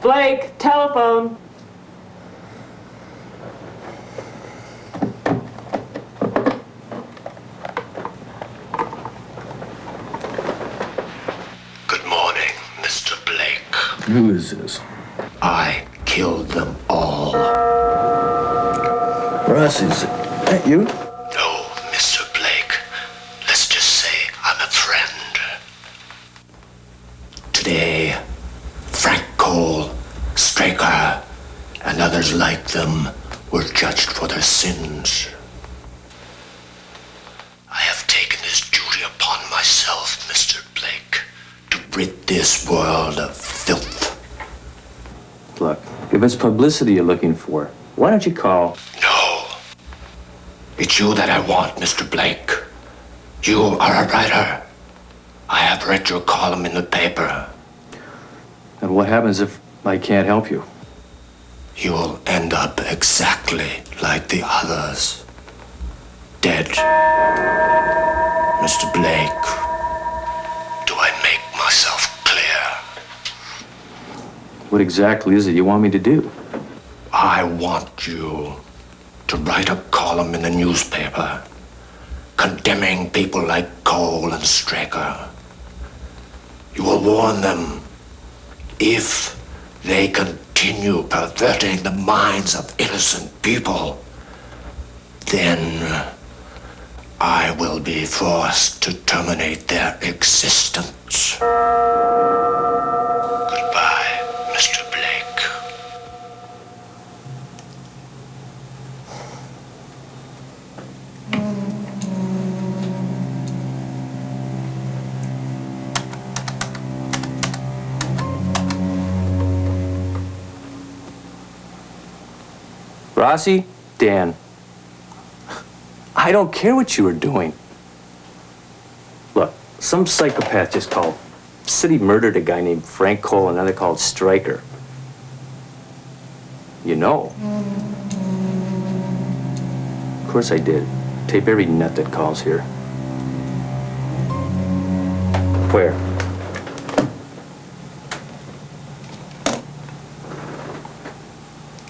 Blake, telephone. Good morning, Mr. Blake. Who is this? I killed them all. Ross, is that you? No, Mr. Blake. Let's just say I'm a friend. Today, Frank Cole, Straker, and others like them were judged for their sins. I have taken this duty upon myself, Mr. Blake, to rid this world of filth. Look, if it's publicity you're looking for, why don't you call? No. It's you that I want, Mr. Blake. You are a writer. I have read your column in the paper. And what happens if I can't help you? You'll end up exactly like the others. Dead. Mr. Blake, do I make myself clear? What exactly is it you want me to do? I want you to write a column in the newspaper condemning people like Cole and Straker. You will warn them, if they continue perverting the minds of innocent people, then I will be forced to terminate their existence. Goodbye, Mr. Blake. Rossi? Dan. I don't care what you were doing. Look, some psychopath just called. Said he murdered a guy named Frank Cole and another called Stryker. You know. Of course I did. Tape every nut that calls here. Where?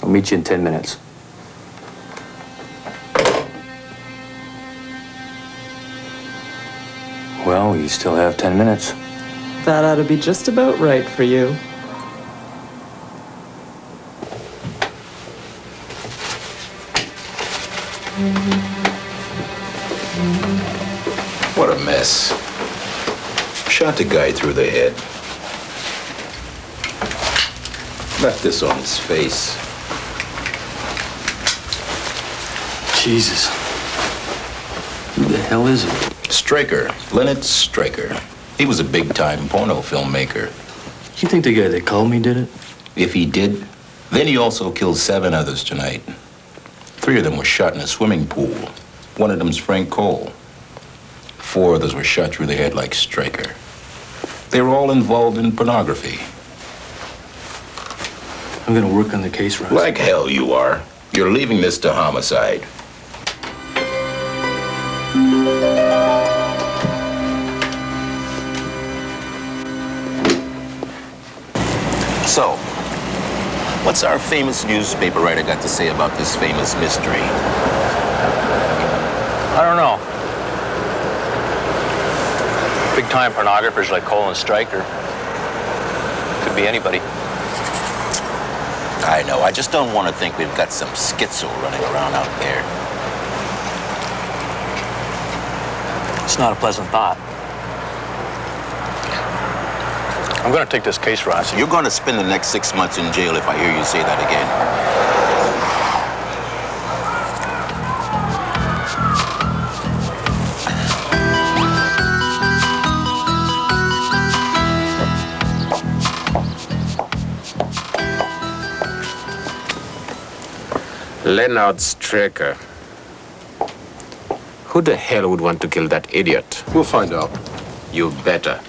I'll meet you in 10 minutes. Well, you still have 10 minutes. That ought to be just about right for you. What a mess. Shot the guy through the head. Left this on his face. Jesus. Who the hell is it? Straker, Leonard Straker. He was a big-time porno filmmaker. You think the guy that called me did it? If he did, then he also killed 7 others tonight. 3 of them were shot in a swimming pool. One of them's Frank Cole. 4 others were shot through the head like Straker. They were all involved in pornography. I'm gonna work on the case, Ross. Like hell you are. You're leaving this to homicide. So, what's our famous newspaper writer got to say about this famous mystery? I don't know. Big-time pornographers like Cole and Stryker. Could be anybody. I know. I just don't want to think we've got some schizo running around out there. It's not a pleasant thought. I'm going to take this case, Rossi. You're going to spend the next 6 months in jail if I hear you say that again. Leonard Straker. Who the hell would want to kill that idiot? We'll find out. You better.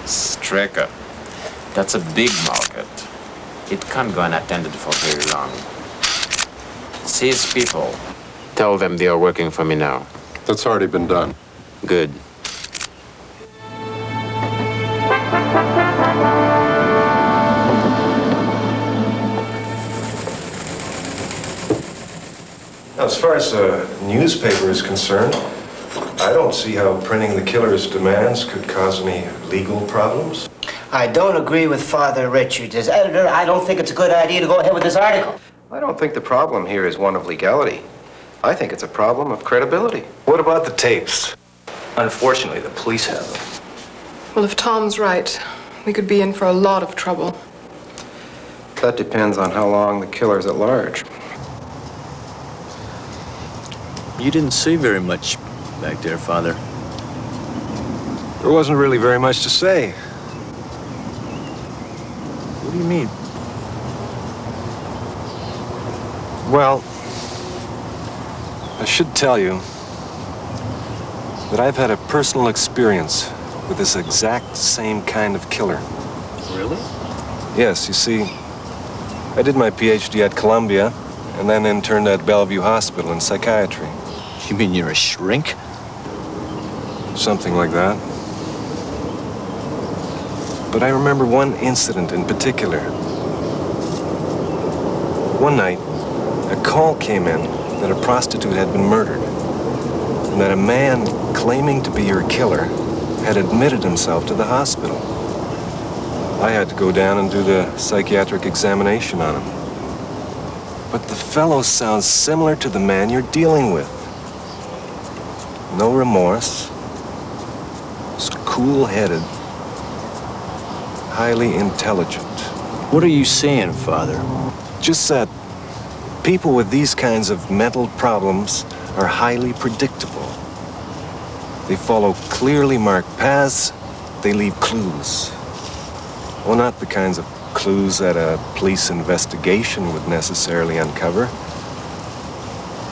Straker. That's a big market. It can't go unattended for very long. Seize people. Tell them they are working for me now. That's already been done. Good. far as a newspaper is concerned, I don't see how printing the killer's demands could cause any legal problems. I don't agree with Father Richards. As editor, I don't think it's a good idea to go ahead with this article. I don't think the problem here is one of legality. I think it's a problem of credibility. What about the tapes? Unfortunately, the police have them. Well, if Tom's right, we could be in for a lot of trouble. That depends on how long the killer's at large. You didn't say very much back there, Father. There wasn't really very much to say. What do you mean? Well, I should tell you that I've had a personal experience with this exact same kind of killer. Really? Yes, you see, I did my PhD at Columbia and then interned at Bellevue Hospital in psychiatry. You mean you're a shrink? Something like that. But I remember one incident in particular. One night, a call came in that a prostitute had been murdered, and that a man claiming to be her killer had admitted himself to the hospital. I had to go down and do the psychiatric examination on him. But the fellow sounds similar to the man you're dealing with. No remorse, was cool-headed, highly intelligent. What are you saying, Father? Just that people with these kinds of mental problems are highly predictable. They follow clearly marked paths, they leave clues. Well, not the kinds of clues that a police investigation would necessarily uncover,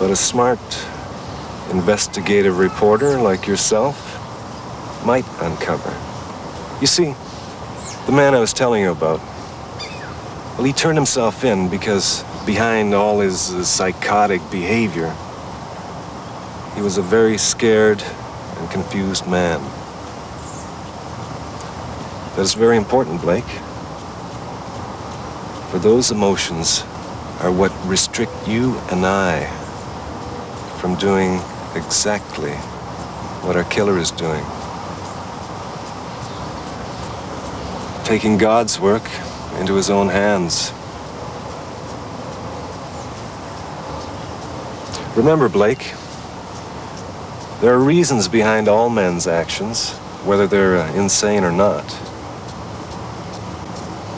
but a smart investigative reporter like yourself might uncover. You see, the man I was telling you about, well, he turned himself in because behind all his psychotic behavior, he was a very scared and confused man. That's very important, Blake. For those emotions are what restrict you and I from doing exactly what our killer is doing. Taking God's work into his own hands. Remember, Blake, there are reasons behind all men's actions, whether they're insane or not.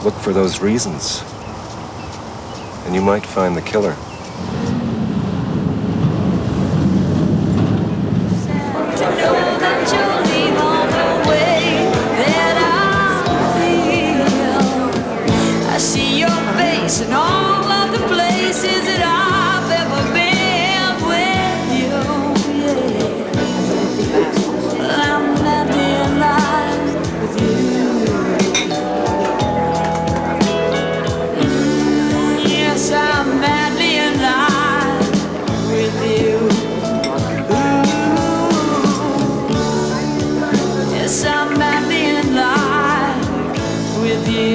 Look for those reasons, and you might find the killer. I see your face in all of the places that I've ever been with you, yeah. I'm madly in love with you. Yes, I'm madly in love with you. Yes, I'm madly in love with you.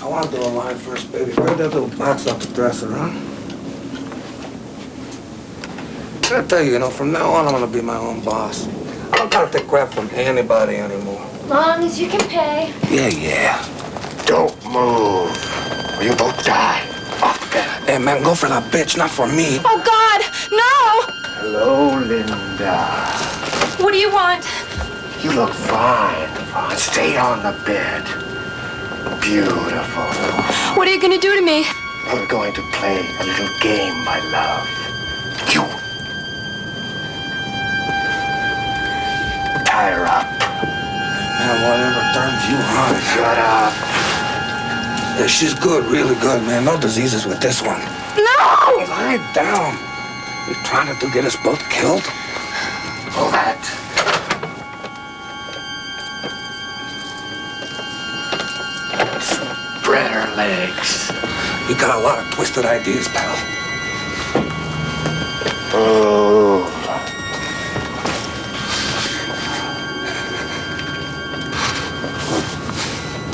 I want to do a line first, baby. Grab that little box off the dresser, huh? I tell you, from now on, I'm going to be my own boss. I don't got to take crap from anybody anymore. Long as you can pay. Yeah. Don't move, or you both die. Off the bed. Hey, man, go for that bitch, not for me. Oh, God, no! Hello, Linda. What do you want? You look fine. Stay on the bed. Beautiful. What are you going to do to me? We're going to play a little game, my love. You. Tie her up. Man, whatever turns you on. Shut up. Yeah, she's good, really good, man. No diseases with this one. No! Lie down. You're trying to get us both killed? All that. spread her legs. You got a lot of twisted ideas, pal. Oh.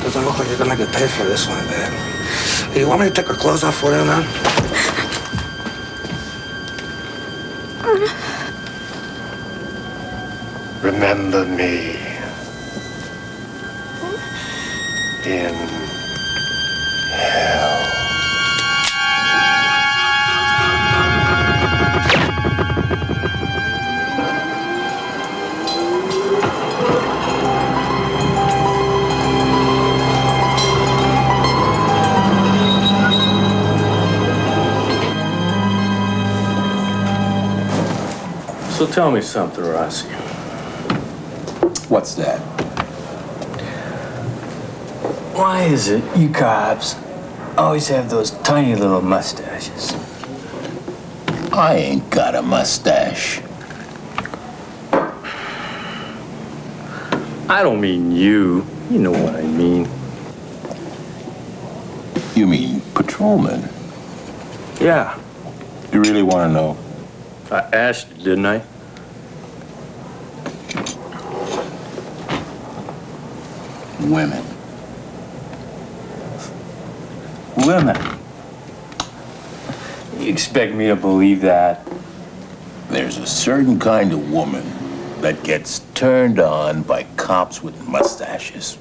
Doesn't look like you're gonna get paid for this one, man. Hey, you want me to take her clothes off for you now? Remember me in hell. So tell me something, Rossi. What's that? Why is it you cops always have those tiny little mustaches? I ain't got a mustache. I don't mean you. You know what I mean. You mean patrolman? Yeah, You really want to know? I asked you, didn't I? Women. Women. You expect me to believe that? There's a certain kind of woman that gets turned on by cops with mustaches.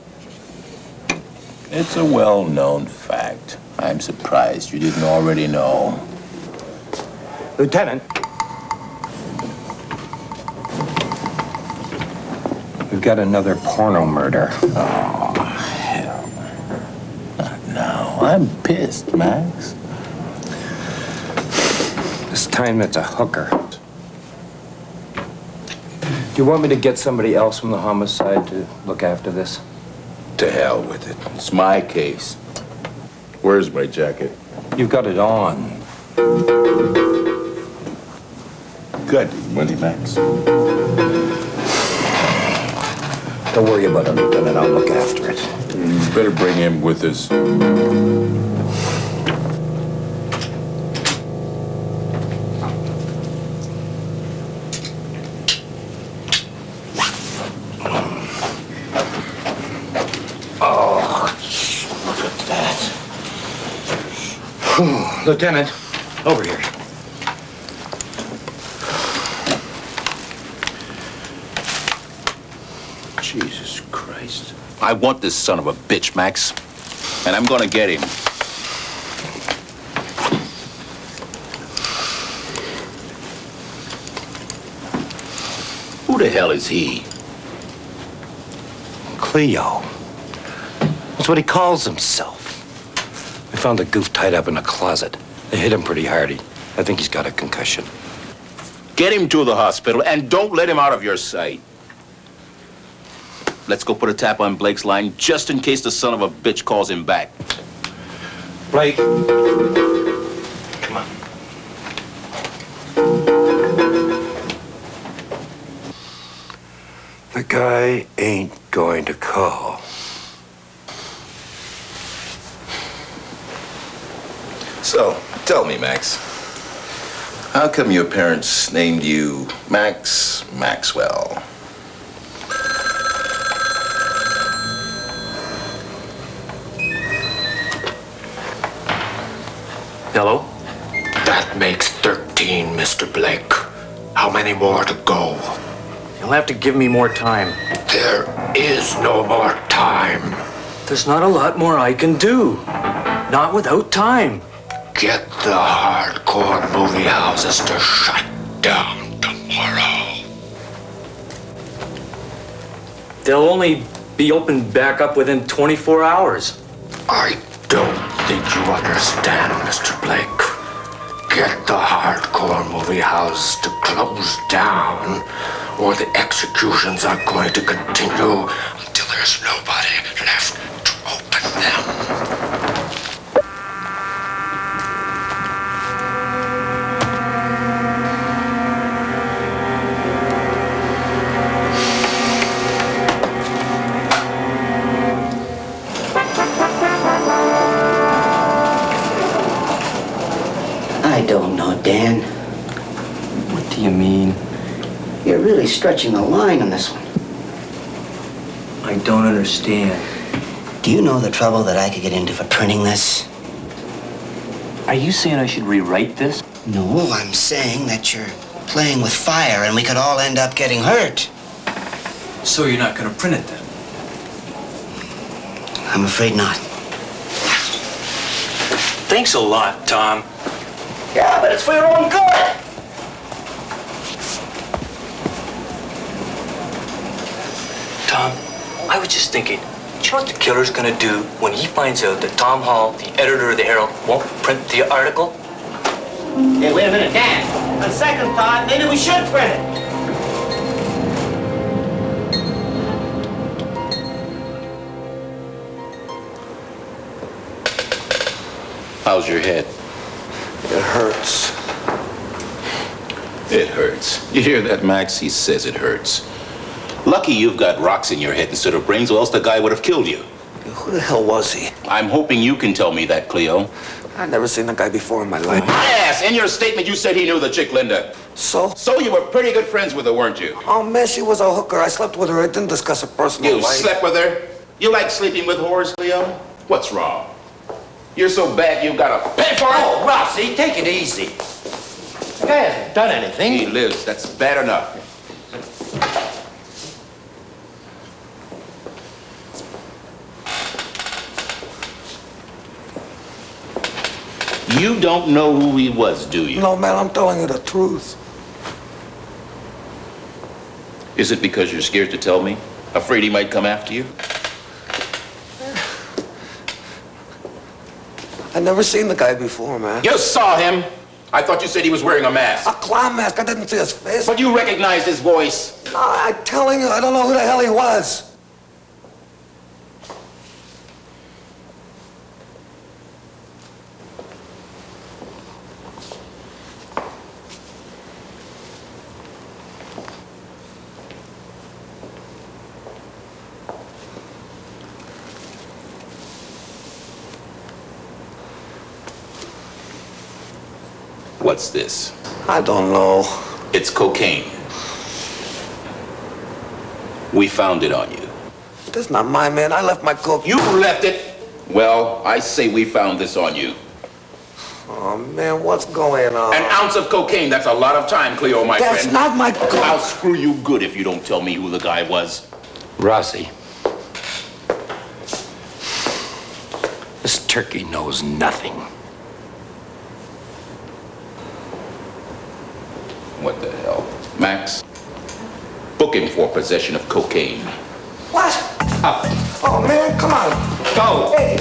It's a well-known fact. I'm surprised you didn't already know. Lieutenant. We've got another porno murder. Oh, hell. Not now. I'm pissed, Max. This time it's a hooker. Do you want me to get somebody else from the homicide to look after this? To hell with it. It's my case. Where's my jacket? You've got it on. Good. Money, Max. Don't worry about it, Lieutenant. I'll look after it. You better bring him with us. Lieutenant, over here. Jesus Christ. I want this son of a bitch, Max. And I'm gonna get him. Who the hell is he? Cleo. That's what he calls himself. We found the goof tied up in a closet. They hit him pretty hardy. I think he's got a concussion. Get him to the hospital and don't let him out of your sight. Let's go put a tap on Blake's line just in case the son of a bitch calls him back. Blake. Come on. The guy ain't going to call. So, tell me, Max. How come your parents named you Max Maxwell? Hello? That makes 13, Mr. Blake. How many more to go? You'll have to give me more time. There is no more time. There's not a lot more I can do. Not without time. Get the hardcore movie houses to shut down tomorrow. They'll only be opened back up within 24 hours. I don't think you understand, Mr. Blake. Get the hardcore movie houses to close down, or the executions are going to continue until there's nobody left to open them. Dan. What do you mean? You're really stretching the line on this one. I don't understand. Do you know the trouble that I could get into for printing this? Are you saying I should rewrite this? No, I'm saying that you're playing with fire and we could all end up getting hurt. So you're not going to print it then? I'm afraid not. Thanks a lot, Tom. Yeah, but it's for your own good. Tom, I was just thinking, do you know what the killer's gonna do when he finds out that Tom Hall, the editor of the Herald, won't print the article? Hey, wait a minute, Dan. On second thought, maybe we should print it. How's your head? It hurts. It hurts. You hear that, Max? He says it hurts. Lucky you've got rocks in your head instead of brains, or else the guy would have killed you. Who the hell was he? I'm hoping you can tell me that, Cleo. I've never seen the guy before in my life. Yes, in your statement you said he knew the chick, Linda. So? So you were pretty good friends with her, weren't you? Oh, man, she was a hooker. I slept with her. I didn't discuss her personal You life. slept with her? You like sleeping with whores, Cleo? What's wrong? You're so bad you've got to pay for it? Oh, Rossi, take it easy. The guy hasn't done anything. He lives. That's bad enough. You don't know who he was, do you? No, man, I'm telling you the truth. Is it because you're scared to tell me? Afraid he might come after you? I never seen the guy before, man. You saw him. I thought you said he was wearing a mask. A clown mask. I didn't see his face. But you recognized his voice. No, I'm telling you, I don't know who the hell he was. What's this? I don't know. It's cocaine. We found it on you. This is not mine, man. I left my cook. You left it? Well, I say we found this on you. Oh, man, what's going on? An ounce of cocaine, that's a lot of time, Cleo, my friend. That's not my cook. I'll screw you good if you don't tell me who the guy was. Rossi, this turkey knows nothing. What the hell? Max, book him for possession of cocaine. What? Up. Oh, man, come on. Go. Hey.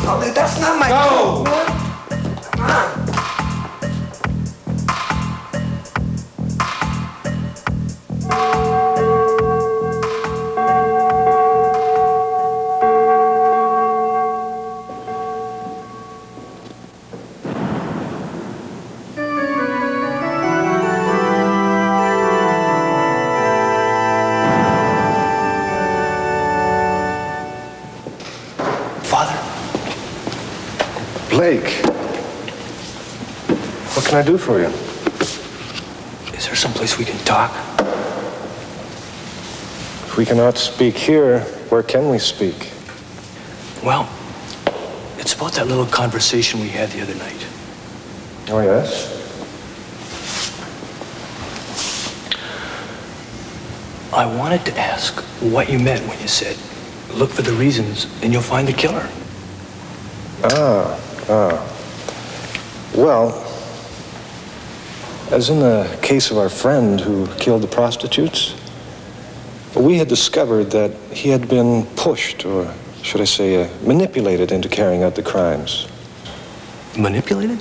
Oh, that's not my Go. cook, man. Come on. Blake, what can I do for you? Is there someplace we can talk? If we cannot speak here, where can we speak? Well, it's about that little conversation we had the other night. Oh, yes? I wanted to ask what you meant when you said, look for the reasons and you'll find the killer. Well, as in the case of our friend who killed the prostitutes, we had discovered that he had been pushed, or should I say, manipulated into carrying out the crimes. Manipulated?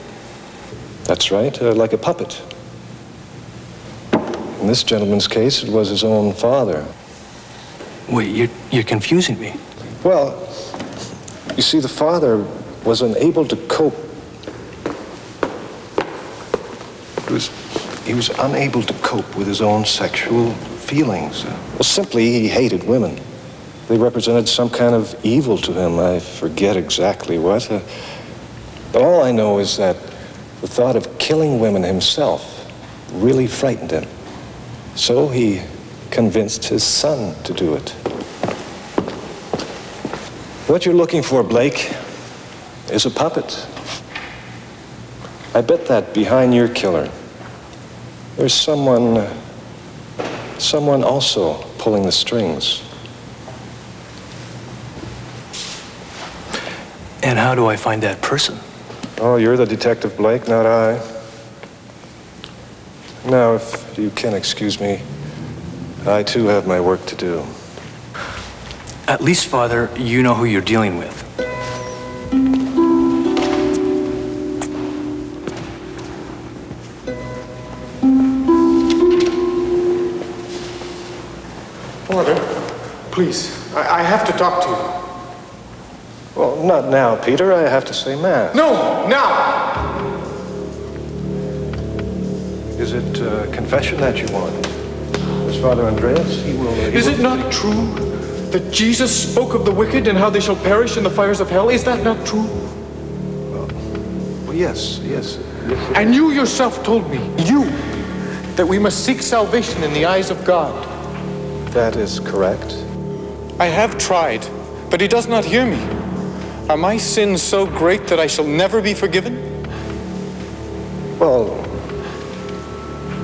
That's right, like a puppet. In this gentleman's case, it was his own father. Wait, you're confusing me. Well, you see, the father was unable to cope. He was unable to cope with his own sexual feelings. Well, simply, he hated women. They represented some kind of evil to him. I forget exactly what. But all I know is that The thought of killing women himself really frightened him. So he convinced his son to do it. What you're looking for, Blake, is a puppet. I bet that behind your killer, there's someone also pulling the strings. And how do I find that person? Oh, you're the detective, Blake, not I. Now, if you can excuse me, I too have my work to do. At least, Father, you know who you're dealing with. Father, please, I have to talk to you. Well, not now, Peter. I have to say Mass. No, now! Is it confession that you want? As Father Andreas, he will... Is it not true that Jesus spoke of the wicked and how they shall perish in the fires of hell? Is that not true? Well, yes. And you yourself told me, that we must seek salvation in the eyes of God. That is correct. I have tried, but he does not hear me. Are my sins so great that I shall never be forgiven? Well,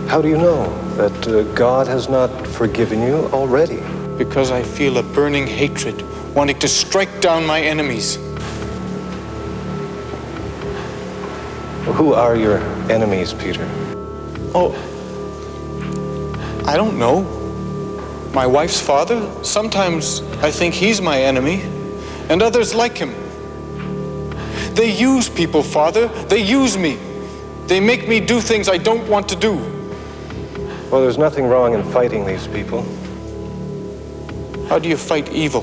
how do you know that God has not forgiven you already? Because I feel a burning hatred, wanting to strike down my enemies. Well, who are your enemies, Peter? Oh, I don't know. My wife's father, sometimes I think he's my enemy, and others like him. They use people, Father. They use me. They make me do things I don't want to do. Well, there's nothing wrong in fighting these people. How do you fight evil?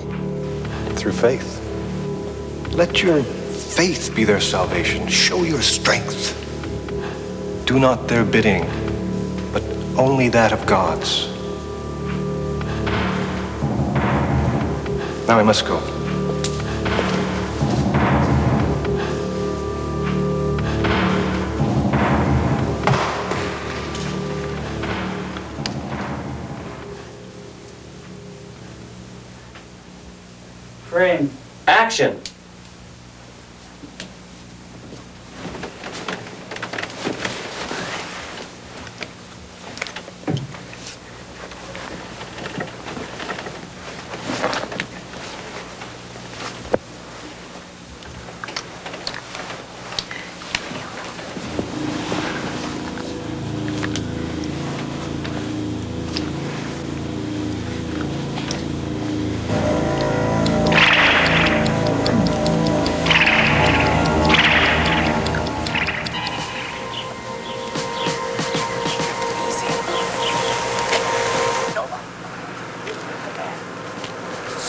Through faith. Let your faith be their salvation. Show your strength. Do not their bidding, but only that of God's. Now I must go. Frame. Action.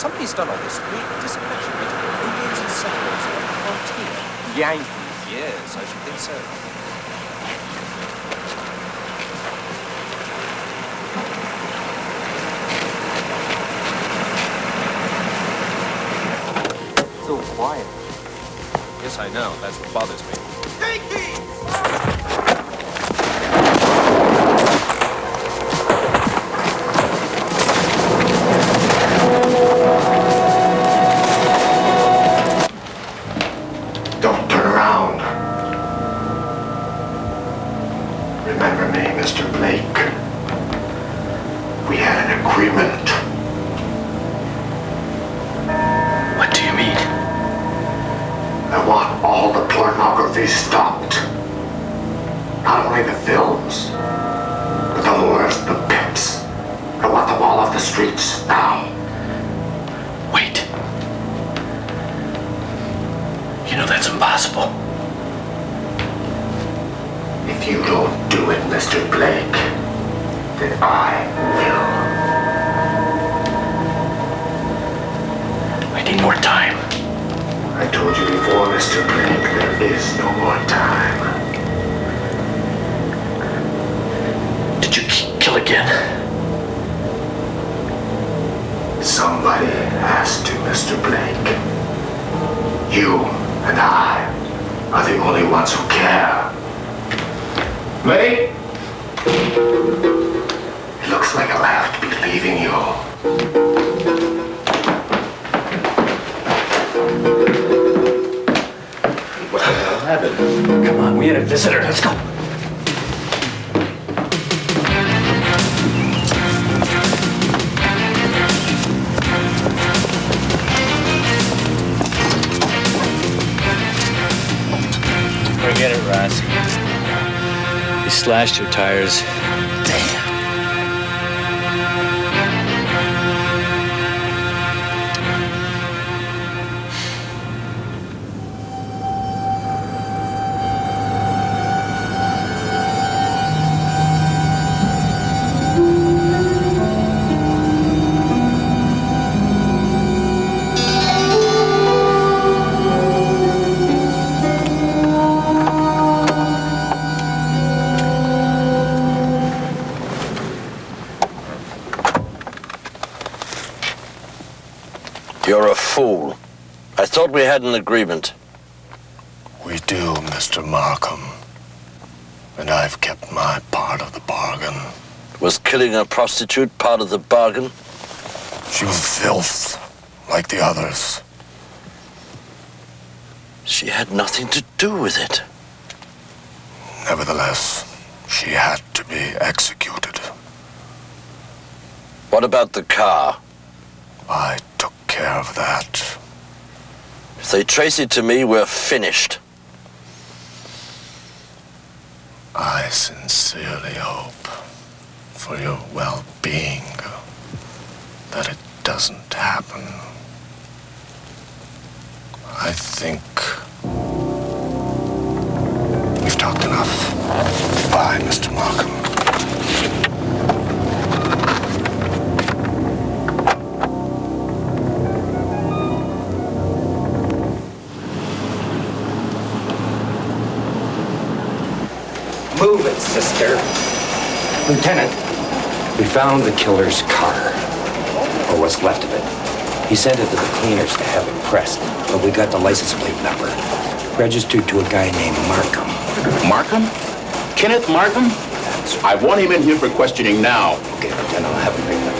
Somebody's done all this great disaffection between Indians and settlers on the frontier. Yankees, yes, I should think so. It's all quiet. Yes, I know. That's what bothers me. Don't turn around. Remember me, Mr. Blake. We had an agreement. What do you mean? I want all the pornography stopped. Not only the films, but the whores, the pimps. I want them all off the streets now. Wait. You know that's impossible. If you don't do it, Mr. Blake, then I will. I need more time. I told you before, Mr. Blake, there is no more time. Did you kill again? Somebody has to, Mr. Blake. You and I are the only ones who care. Blake? It looks like I'll have to be leaving you. What the hell happened? Come on, we had a visitor. Let's go. Forget it, Ross. He slashed your tires. You're a fool. I thought we had an agreement. We do, Mr. Markham. And I've kept my part of the bargain. Was killing a prostitute part of the bargain? She was filth, like the others. She had nothing to do with it. Nevertheless, she had to be executed. What about the car? I took care of that. If they trace it to me, we're finished. I sincerely hope, for your well-being, that it doesn't happen. I think we've talked enough. Goodbye, Mr. Markham. Move it, sister. Lieutenant, we found the killer's car, or what's left of it. He sent it to the cleaners to have it pressed, but we got the license plate number. Registered to a guy named Markham. Markham? Kenneth Markham? I want him in here for questioning now. Okay, Lieutenant, I'll have him bring him.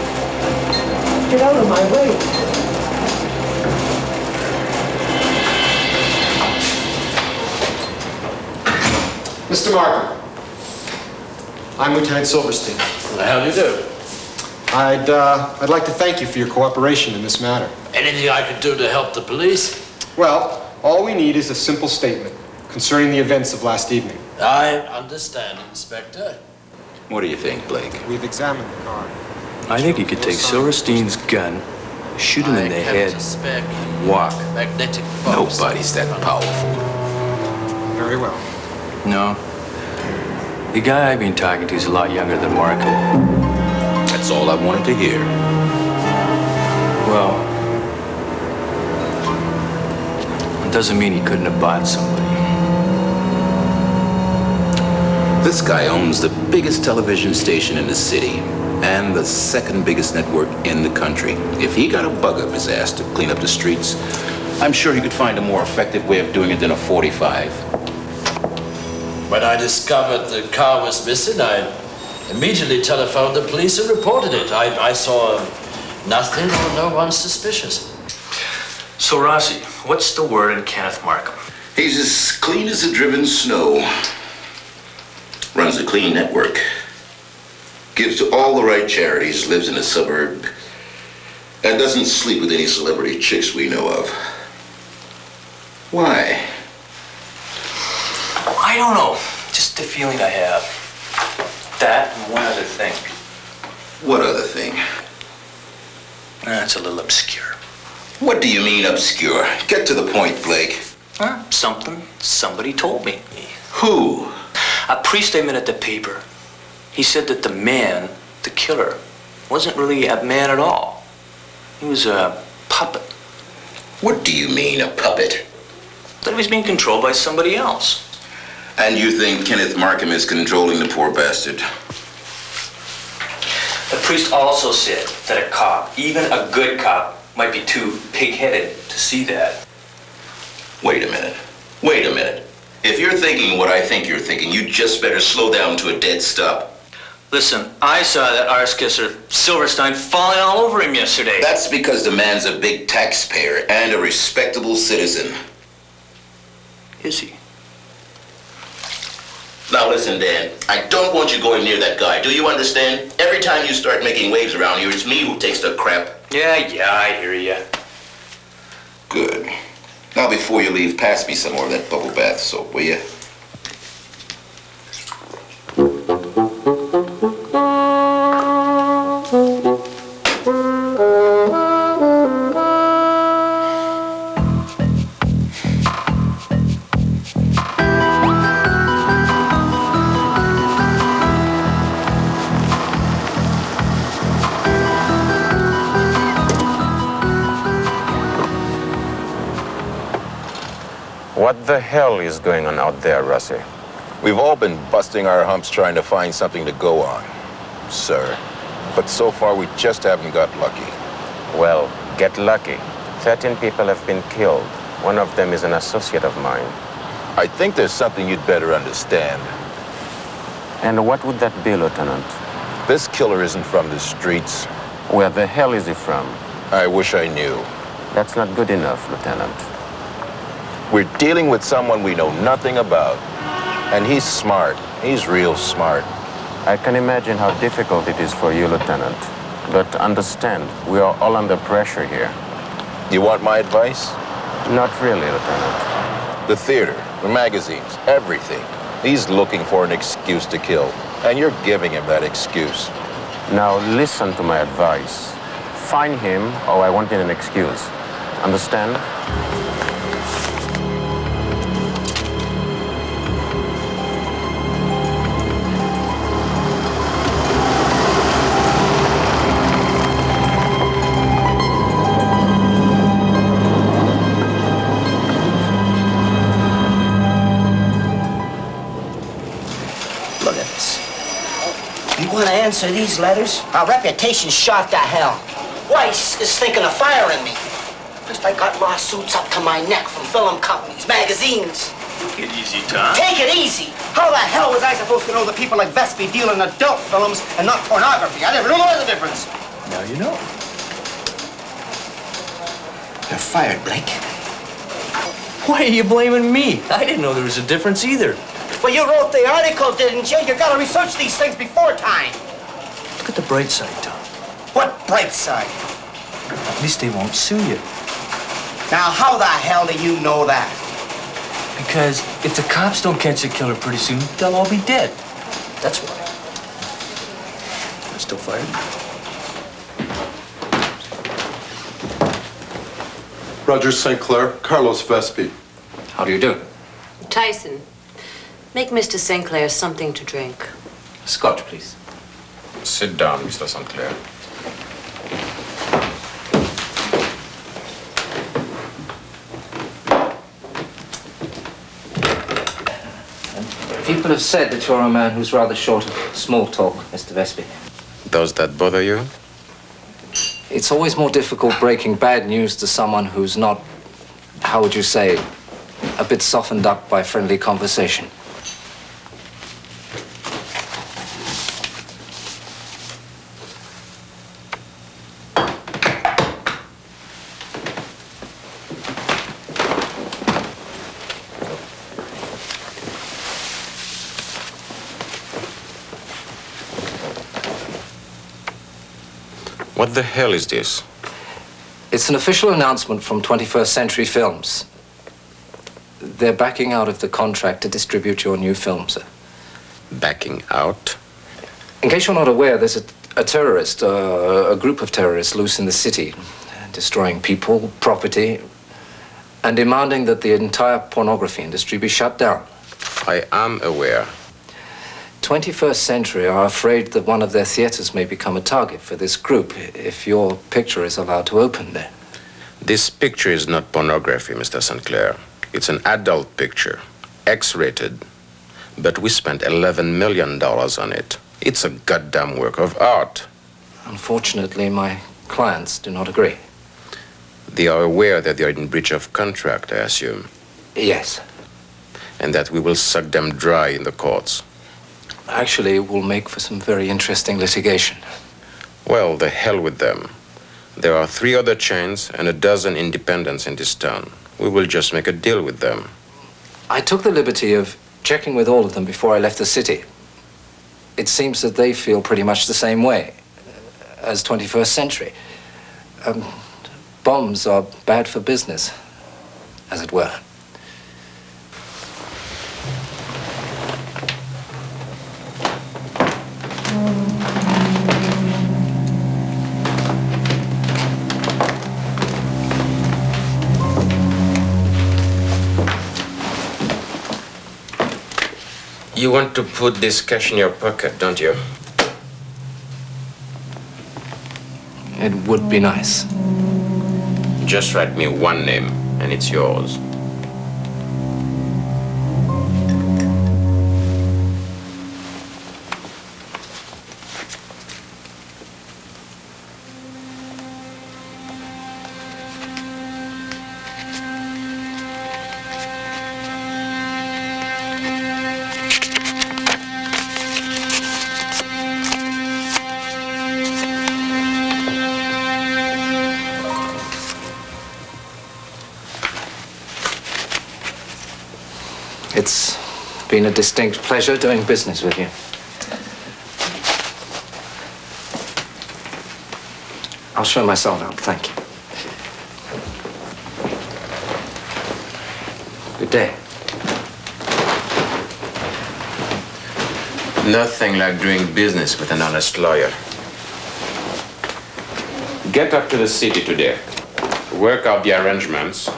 Get out of my way. Mr. Markham, I'm Lieutenant Silverstein. How do you do? I'd like to thank you for your cooperation in this matter. Anything I could do to help the police? Well, all we need is a simple statement concerning the events of last evening. I understand, Inspector. What do you think, Blake? We've examined the car. I think you could take Silverstein's gun, shoot him in the head, and walk. Magnetic box. Nobody's that powerful. Very well. No. The guy I've been talking to is a lot younger than Marco. That's all I wanted to hear. Well, it doesn't mean he couldn't have bought somebody. This guy owns the biggest television station in the city and the second biggest network in the country. If he got a bug up his ass to clean up the streets, I'm sure he could find a more effective way of doing it than a .45. When I discovered the car was missing, I immediately telephoned the police and reported it. I saw nothing or no one suspicious. So, Rossi, what's the word in Kenneth Markham? He's as clean as the driven snow. Runs a clean network. Gives to all the right charities, lives in a suburb, and doesn't sleep with any celebrity chicks we know of. Why? I don't know. Just the feeling I have. That and one other thing. What other thing? That's a little obscure. What do you mean obscure? Get to the point, Blake. Something somebody told me. Who? A priest I met at the paper. He said that the man, the killer, wasn't really a man at all. He was a puppet. What do you mean, a puppet? That he was being controlled by somebody else. And you think Kenneth Markham is controlling the poor bastard? The priest also said that a cop, even a good cop, might be too pig-headed to see that. Wait a minute. Wait a minute. If you're thinking what I think you're thinking, you just better slow down to a dead stop. Listen, I saw that arse kisser Silverstein falling all over him yesterday. That's because the man's a big taxpayer and a respectable citizen. Is he? Now listen, Dan, I don't want you going near that guy. Do you understand? Every time you start making waves around here, it's me who takes the crap. Yeah, I hear ya. Good. Now before you leave, pass me some more of that bubble bath soap, will you? What the hell is going on out there, Russie? We've all been busting our humps trying to find something to go on, sir. But so far, we just haven't got lucky. Well, get lucky. 13 people have been killed. One of them is an associate of mine. I think there's something you'd better understand. And what would that be, Lieutenant? This killer isn't from the streets. Where the hell is he from? I wish I knew. That's not good enough, Lieutenant. We're dealing with someone we know nothing about. And he's smart. He's real smart. I can imagine how difficult it is for you, Lieutenant. But understand, we are all under pressure here. You want my advice? Not really, Lieutenant. The theater, the magazines, everything. He's looking for an excuse to kill. And you're giving him that excuse. Now listen to my advice. Find him, or I won't need an excuse. Understand? Look at this. You want to answer these letters? Our reputation's shot to hell. Weiss is thinking of firing me. First, I got lawsuits up to my neck from film companies, magazines. Take it easy, Tom. Take it easy? How the hell was I supposed to know that people like Vespi deal in adult films and not pornography? I never knew there was a difference. Now you know. You're fired, Blake. Why are you blaming me? I didn't know there was a difference either. Well, you wrote the article, didn't you? You gotta research these things before time. Look at the bright side, Tom. What bright side? At least they won't sue you. Now, how the hell do you know that? Because if the cops don't catch the killer pretty soon, they'll all be dead. That's why. I'm still fired. Roger St. Clair, Carlos Vespi. How do you do? Tyson, make Mr. St. Clair something to drink. Scotch, please. Sit down, Mr. St. Clair. People have said that you're a man who's rather short of small talk, Mr. Vespi. Does that bother you? It's always more difficult breaking bad news to someone who's not, how would you say, a bit softened up by friendly conversation. What the hell is this? It's an official announcement from 21st Century Films. They're backing out of the contract to distribute your new film, sir. Backing out? In case you're not aware, there's a terrorist, a group of terrorists loose in the city, destroying people, property, and demanding that the entire pornography industry be shut down. I am aware. 21st Century are afraid that one of their theaters may become a target for this group if your picture is allowed to open there. This picture is not pornography, Mr. St. Clair. It's an adult picture, X-rated. But we spent $11 million on it. It's a goddamn work of art. Unfortunately, my clients do not agree. They are aware that they are in breach of contract, I assume. Yes. and that we will suck them dry in the courts. Actually, it will make for some very interesting litigation. Well, the hell with them. There are 3 other chains and a dozen independents in this town. We will just make a deal with them. I took the liberty of checking with all of them before I left the city. It seems that they feel pretty much the same way as 21st century. Bombs are bad for business, as it were. You want to put this cash in your pocket, don't you? It would be nice. Just write me one name, and it's yours. It's been a distinct pleasure doing business with you. I'll show myself out, thank you. Good day. Nothing like doing business with an honest lawyer. Get up to the city today. Work out the arrangements.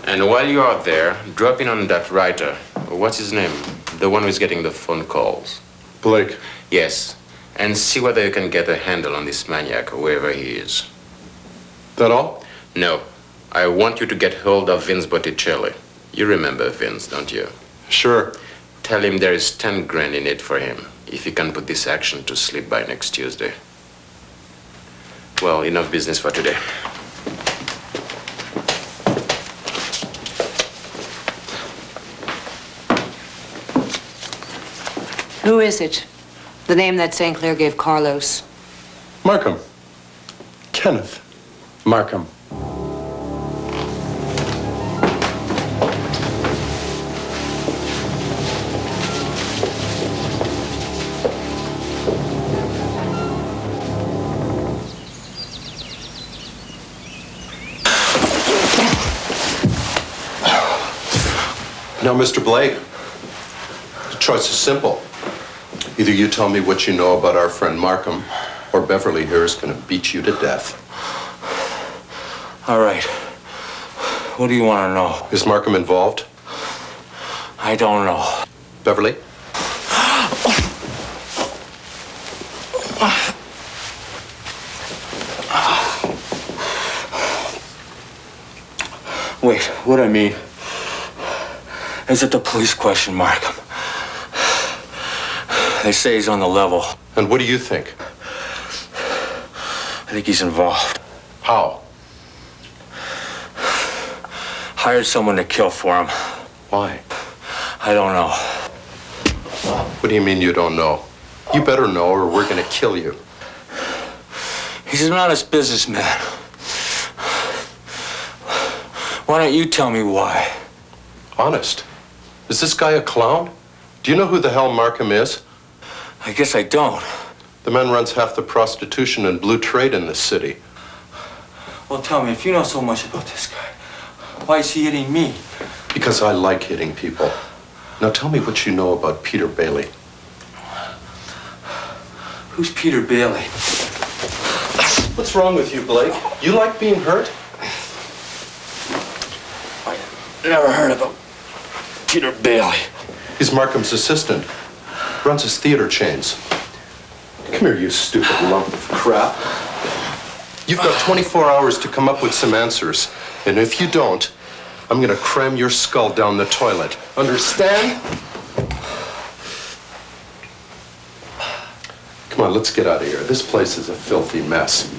And while you are there, drop in on that writer. What's his name? The one who's getting the phone calls. Blake. Yes. And see whether you can get a handle on this maniac, wherever he is. That all? No. I want you to get hold of Vince Botticelli. You remember Vince, don't you? Sure. Tell him there is 10 grand in it for him, if he can put this action to sleep by next Tuesday. Well, enough business for today. Who is it? The name that St. Clair gave Carlos. Markham. Kenneth. Markham. Now, Mr. Blake, the choice is simple. Either you tell me what you know about our friend Markham, or Beverly here is going to beat you to death. All right. What do you want to know? Is Markham involved? I don't know. Beverly? Wait, what I mean is that the police question Markham. They say he's on the level. And what do you think? I think he's involved. How? Hired someone to kill for him. Why? I don't know. What do you mean you don't know? You better know or we're going to kill you. He's an honest businessman. Why don't you tell me why? Honest? Is this guy a clown? Do you know who the hell Markham is? I guess I don't. The man runs half the prostitution and blue trade in this city. Well, tell me, if you know so much about this guy, why is he hitting me? Because I like hitting people. Now tell me what you know about Peter Bailey. Who's Peter Bailey? What's wrong with you, Blake? You like being hurt? I never heard about Peter Bailey. He's Markham's assistant. Runs his theater chains. Come here, you stupid lump of crap. You've got 24 hours to come up with some answers. And if you don't, I'm gonna cram your skull down the toilet. Understand? Come on, let's get out of here. This place is a filthy mess.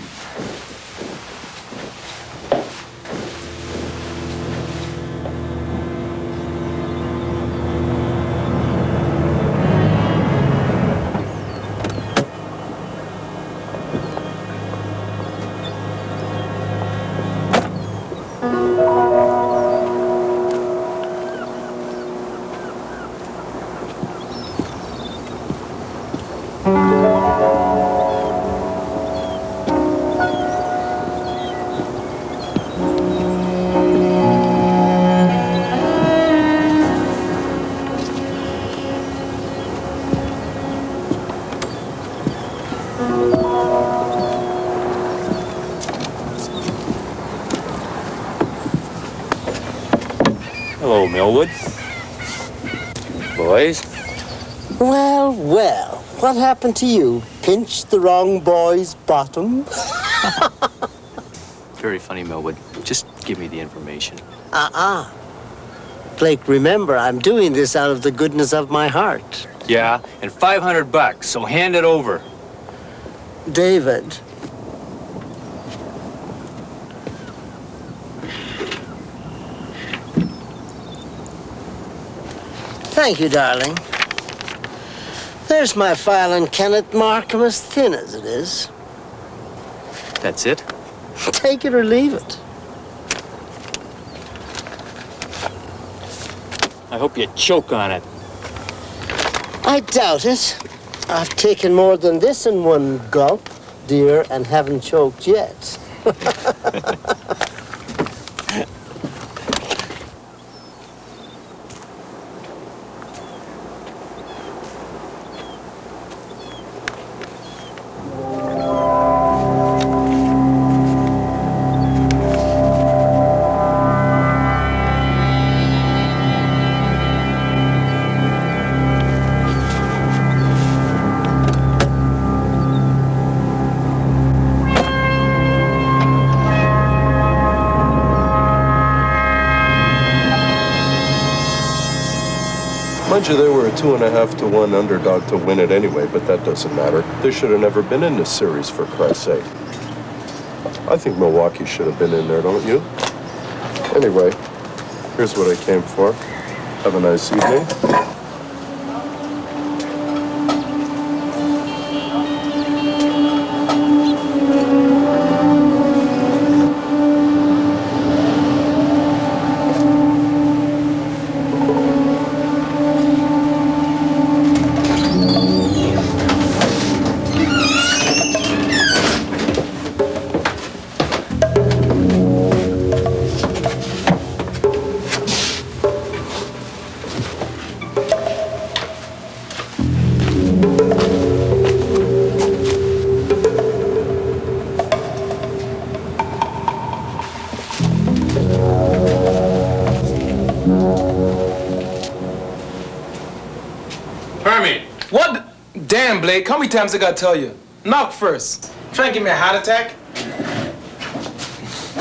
Millwood. Boys. Well, well, what happened to you? Pinched the wrong boy's bottom? Very funny, Millwood. Just give me the information. Blake, remember, I'm doing this out of the goodness of my heart. Yeah, and $500, so hand it over. David. Thank you, darling. There's my file on Kenneth Markham, as thin as it is. That's it? Take it or leave it. I hope you choke on it. I doubt it. I've taken more than this in one gulp, dear, and haven't choked yet. Mind you, they were a 2.5 to 1 underdog to win it anyway, but that doesn't matter. They should have never been in this series, for Christ's sake. I think Milwaukee should have been in there, don't you? Anyway, here's what I came for. Have a nice evening. What? Damn, Blake, how many times I gotta tell you? Knock first. Trying to give me a heart attack?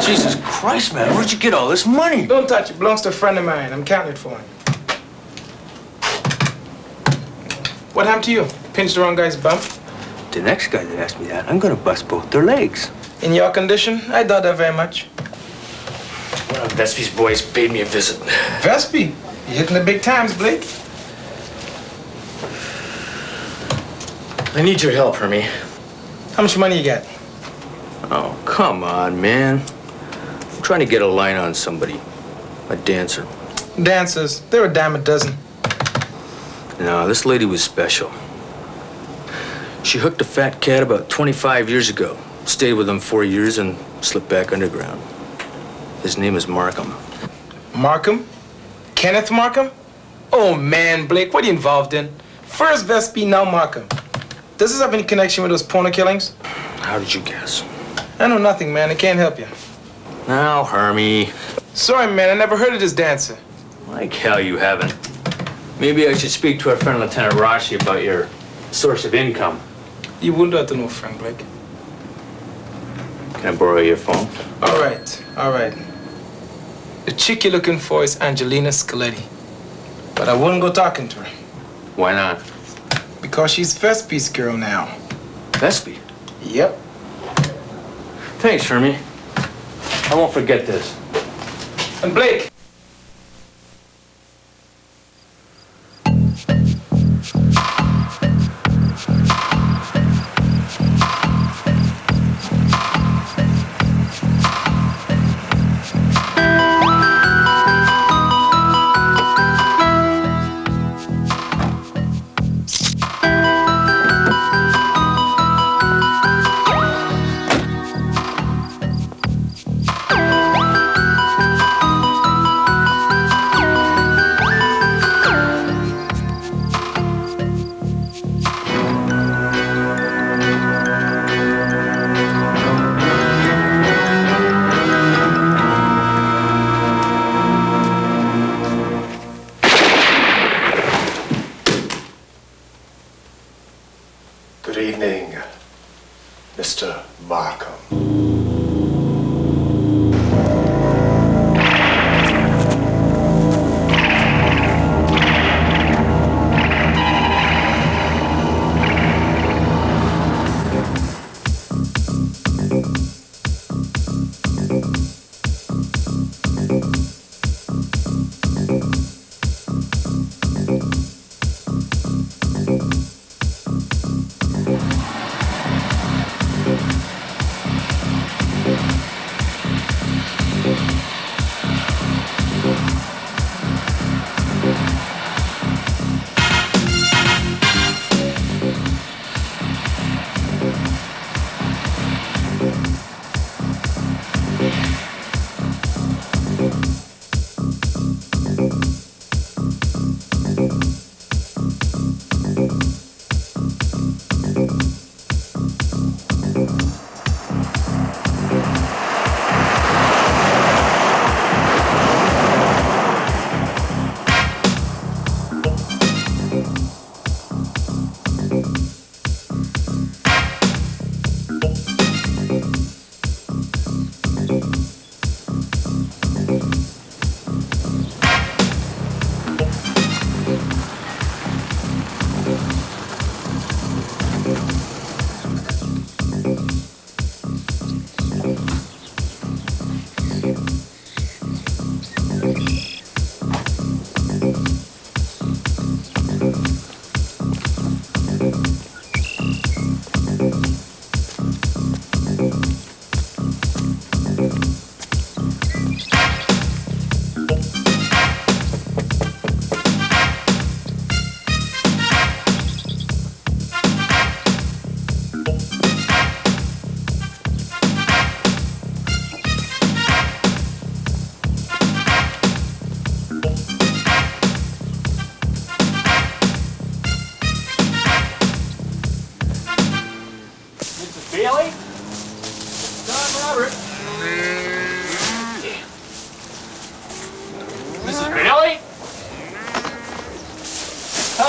Jesus Christ, man, where'd you get all this money? Don't touch it. Belongs to a friend of mine. I'm counting it for him. What happened to you? Pinched the wrong guy's bump? The next guy that asked me that, I'm gonna bust both their legs. In your condition, I doubt that very much. One of Vespy's boys paid me a visit. Vespy, you're hitting the big times, Blake. I need your help, Hermie. How much money you got? Oh, come on, man. I'm trying to get a line on somebody. A dancer. Dancers, they're a dime a dozen. No, this lady was special. She hooked a fat cat about 25 years ago. Stayed with him 4 years and slipped back underground. His name is Markham. Markham? Kenneth Markham? Oh, man, Blake, what are you involved in? First Vespy, now Markham. Does this have any connection with those porno killings? How did you guess? I know nothing, man. I can't help you. Now, Hermie. Sorry, man. I never heard of this dancer. Like hell you haven't. Maybe I should speak to our friend Lieutenant Rossi about your source of income. You wouldn't have to know, friend Blake. Can I borrow your phone? All right, all right. The chick you're looking for is Angelina Scaletti. But I wouldn't go talking to her. Why not? Because she's Vespy's girl now. Vespy? Yep. Thanks, Hermie. I won't forget this. And Blake.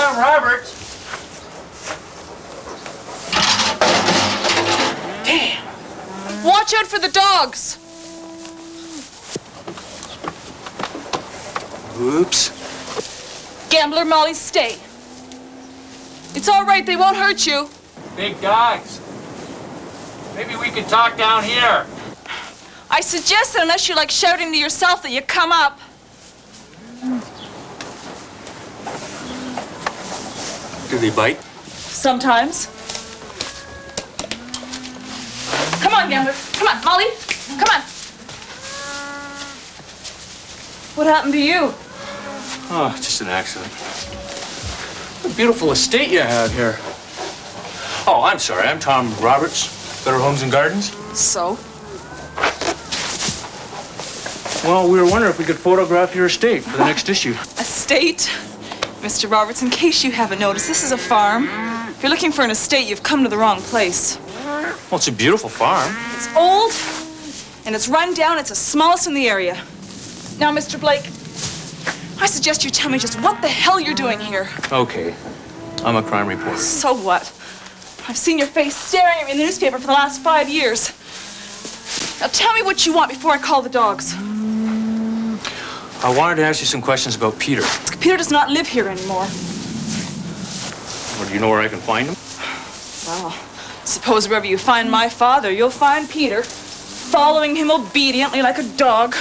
Tom Roberts. Damn! Watch out for the dogs! Oops. Gambler Molly, stay. It's all right, they won't hurt you. Big dogs. Maybe we can talk down here. I suggest that unless you like shouting to yourself that you come up. Do they bite? Sometimes. Come on, Gambler. Come on, Molly. Come on. What happened to you? Oh, just an accident. What a beautiful estate you have here. Oh, I'm sorry. I'm Tom Roberts, Better Homes and Gardens. So? Well, we were wondering if we could photograph your estate for the next issue. Estate? Mr. Roberts, in case you haven't noticed, this is a farm. If you're looking for an estate, you've come to the wrong place. Well, it's a beautiful farm. It's old, and it's run down. It's the smallest in the area. Now, Mr. Blake, I suggest you tell me just what the hell you're doing here. Okay. I'm a crime reporter. So what? I've seen your face staring at me in the newspaper for the last 5 years. Now tell me what you want before I call the dogs. I wanted to ask you some questions about Peter. Peter does not live here anymore. Well, do you know where I can find him? Well, suppose wherever you find my father, you'll find Peter, following him obediently like a dog.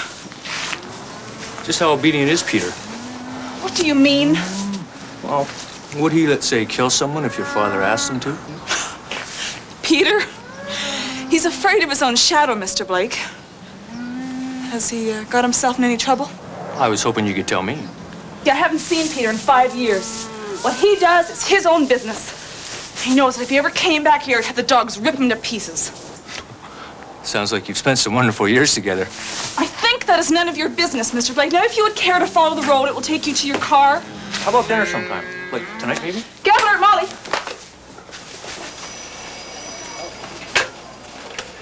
Just how obedient is Peter? What do you mean? Well, would he, let's say, kill someone if your father asked him to? Peter? He's afraid of his own shadow, Mr. Blake. Has he got himself in any trouble? I was hoping you could tell me. Yeah, I haven't seen Peter in 5 years. What he does is his own business. He knows that if he ever came back here, he'd have the dogs rip him to pieces. Sounds like you've spent some wonderful years together. I think that is none of your business, Mr. Blake. Now, if you would care to follow the road, it will take you to your car. How about dinner sometime? Like tonight, maybe? Gambler, Molly.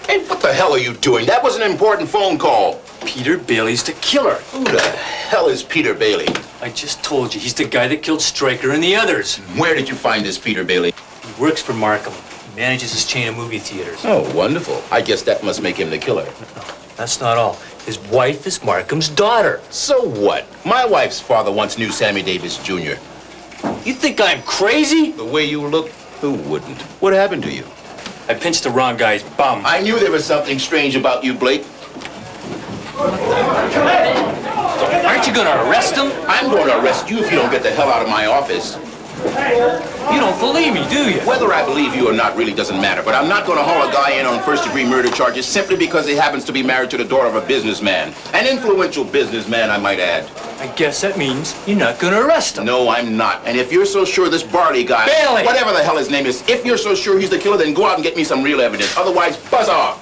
Hey, what the hell are you doing? That was an important phone call. Peter Bailey's the killer. Who the hell is Peter Bailey? I just told you, he's the guy that killed Stryker and the others. Where did you find this Peter Bailey? He works for Markham. He manages his chain of movie theaters. Oh, wonderful. I guess that must make him the killer. No, that's not all. His wife is Markham's daughter. So what? My wife's father once knew Sammy Davis Jr. You think I'm crazy? The way you look, who wouldn't? What happened to you? I pinched the wrong guy's bum. I knew there was something strange about you, Blake. Aren't you gonna arrest him? I'm going to arrest you if you don't get the hell out of my office. You don't believe me, do you? Whether I believe you or not really doesn't matter, but I'm not going to haul a guy in on first-degree murder charges simply because he happens to be married to the daughter of a businessman. An influential businessman, I might add. I guess that means you're not gonna arrest him. No, I'm not. And if you're so sure this Barley guy, Bailey! whatever the hell his name is, if you're so sure he's the killer, then go out and get me some real evidence. Otherwise, buzz off.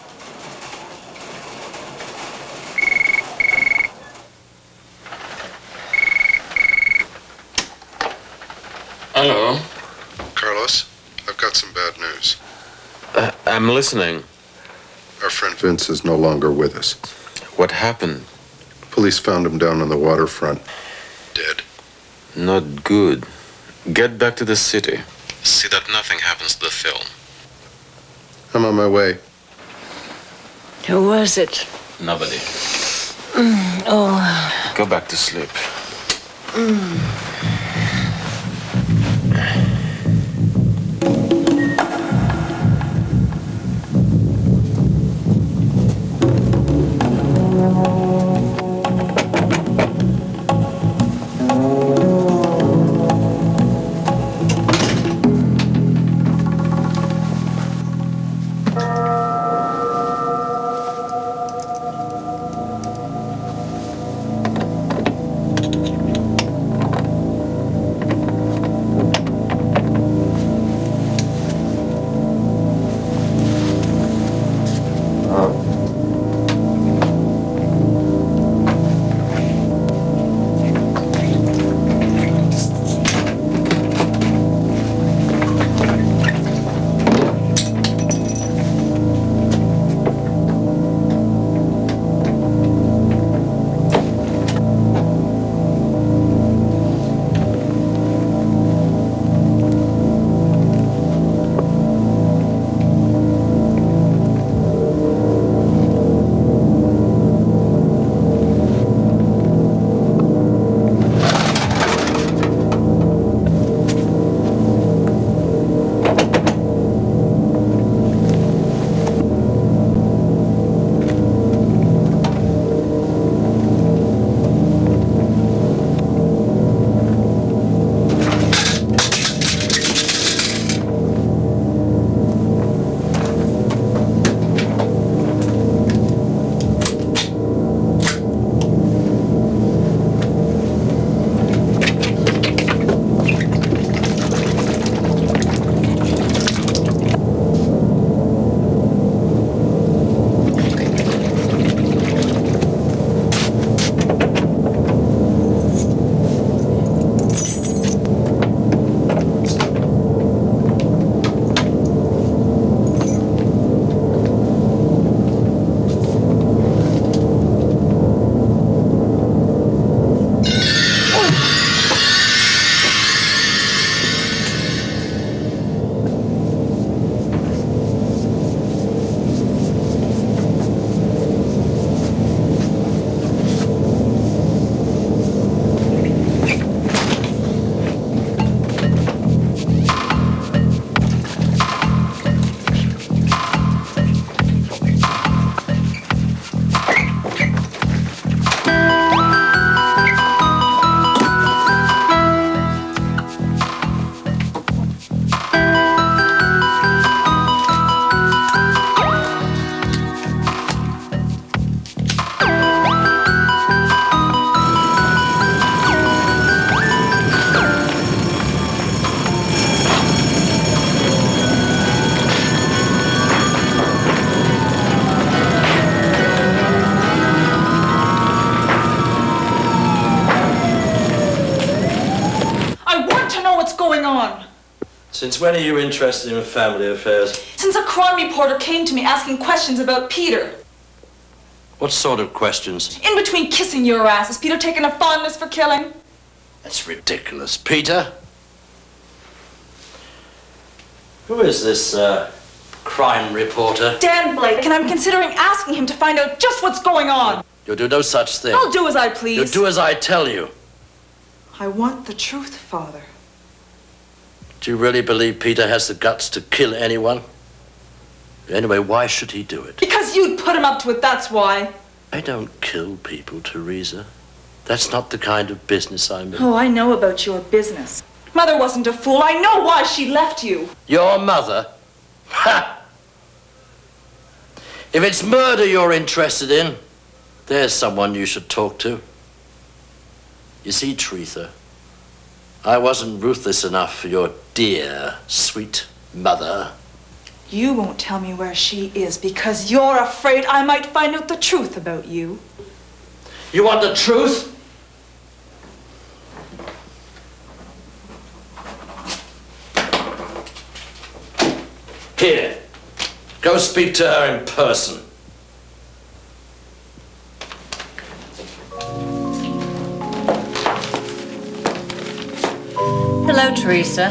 Hello. Carlos, I've got some bad news. I'm listening. Our friend Vince is no longer with us. What happened? Police found him down on the waterfront. Dead. Not good. Get back to the city. See that nothing happens to the film. I'm on my way. Who was it? Nobody. Oh. Go back to sleep. what's going on. Since when are you interested in family affairs? Since a crime reporter came to me asking questions about Peter. What sort of questions? In between kissing your ass, has Peter taken a fondness for killing? That's ridiculous. Peter? Who is this, crime reporter? Dan Blake, and I'm considering asking him to find out just what's going on. You'll do no such thing. I'll do as I please. You'll do as I tell you. I want the truth, Father. Do you really believe Peter has the guts to kill anyone? Anyway, why should he do it? Because you'd put him up to it, that's why. I don't kill people, Teresa. That's not the kind of business I'm in. Oh, I know about your business. Mother wasn't a fool. I know why she left you. Your mother? Ha! If it's murder you're interested in, there's someone you should talk to. You see, Teresa, I wasn't ruthless enough for your dear, sweet mother. You won't tell me where she is because you're afraid I might find out the truth about you. You want the truth? Here, go speak to her in person. Hello, Teresa.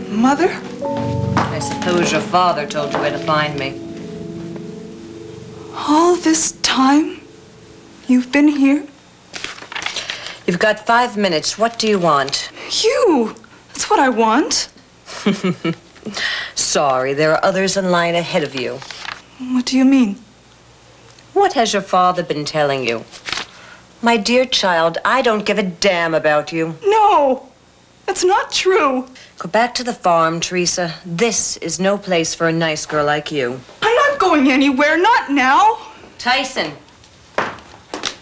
Mother? I suppose your father told you where to find me. All this time? You've been here? You've got 5 minutes. What do you want? You! That's what I want. Sorry, there are others in line ahead of you. What do you mean? What has your father been telling you? My dear child, I don't give a damn about you. No! That's not true. Go back to the farm, Teresa. This is no place for a nice girl like you. I'm not going anywhere, not now. Tyson,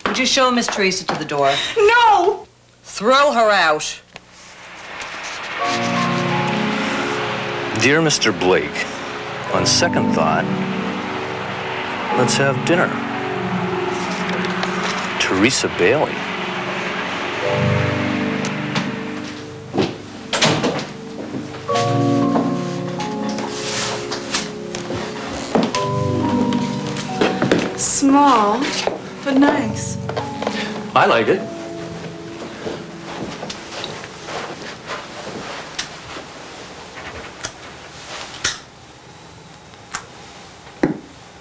would you show Miss Teresa to the door? No! Throw her out. Dear Mr. Blake, on second thought, let's have dinner. Teresa Bailey. Small, but nice. I like it.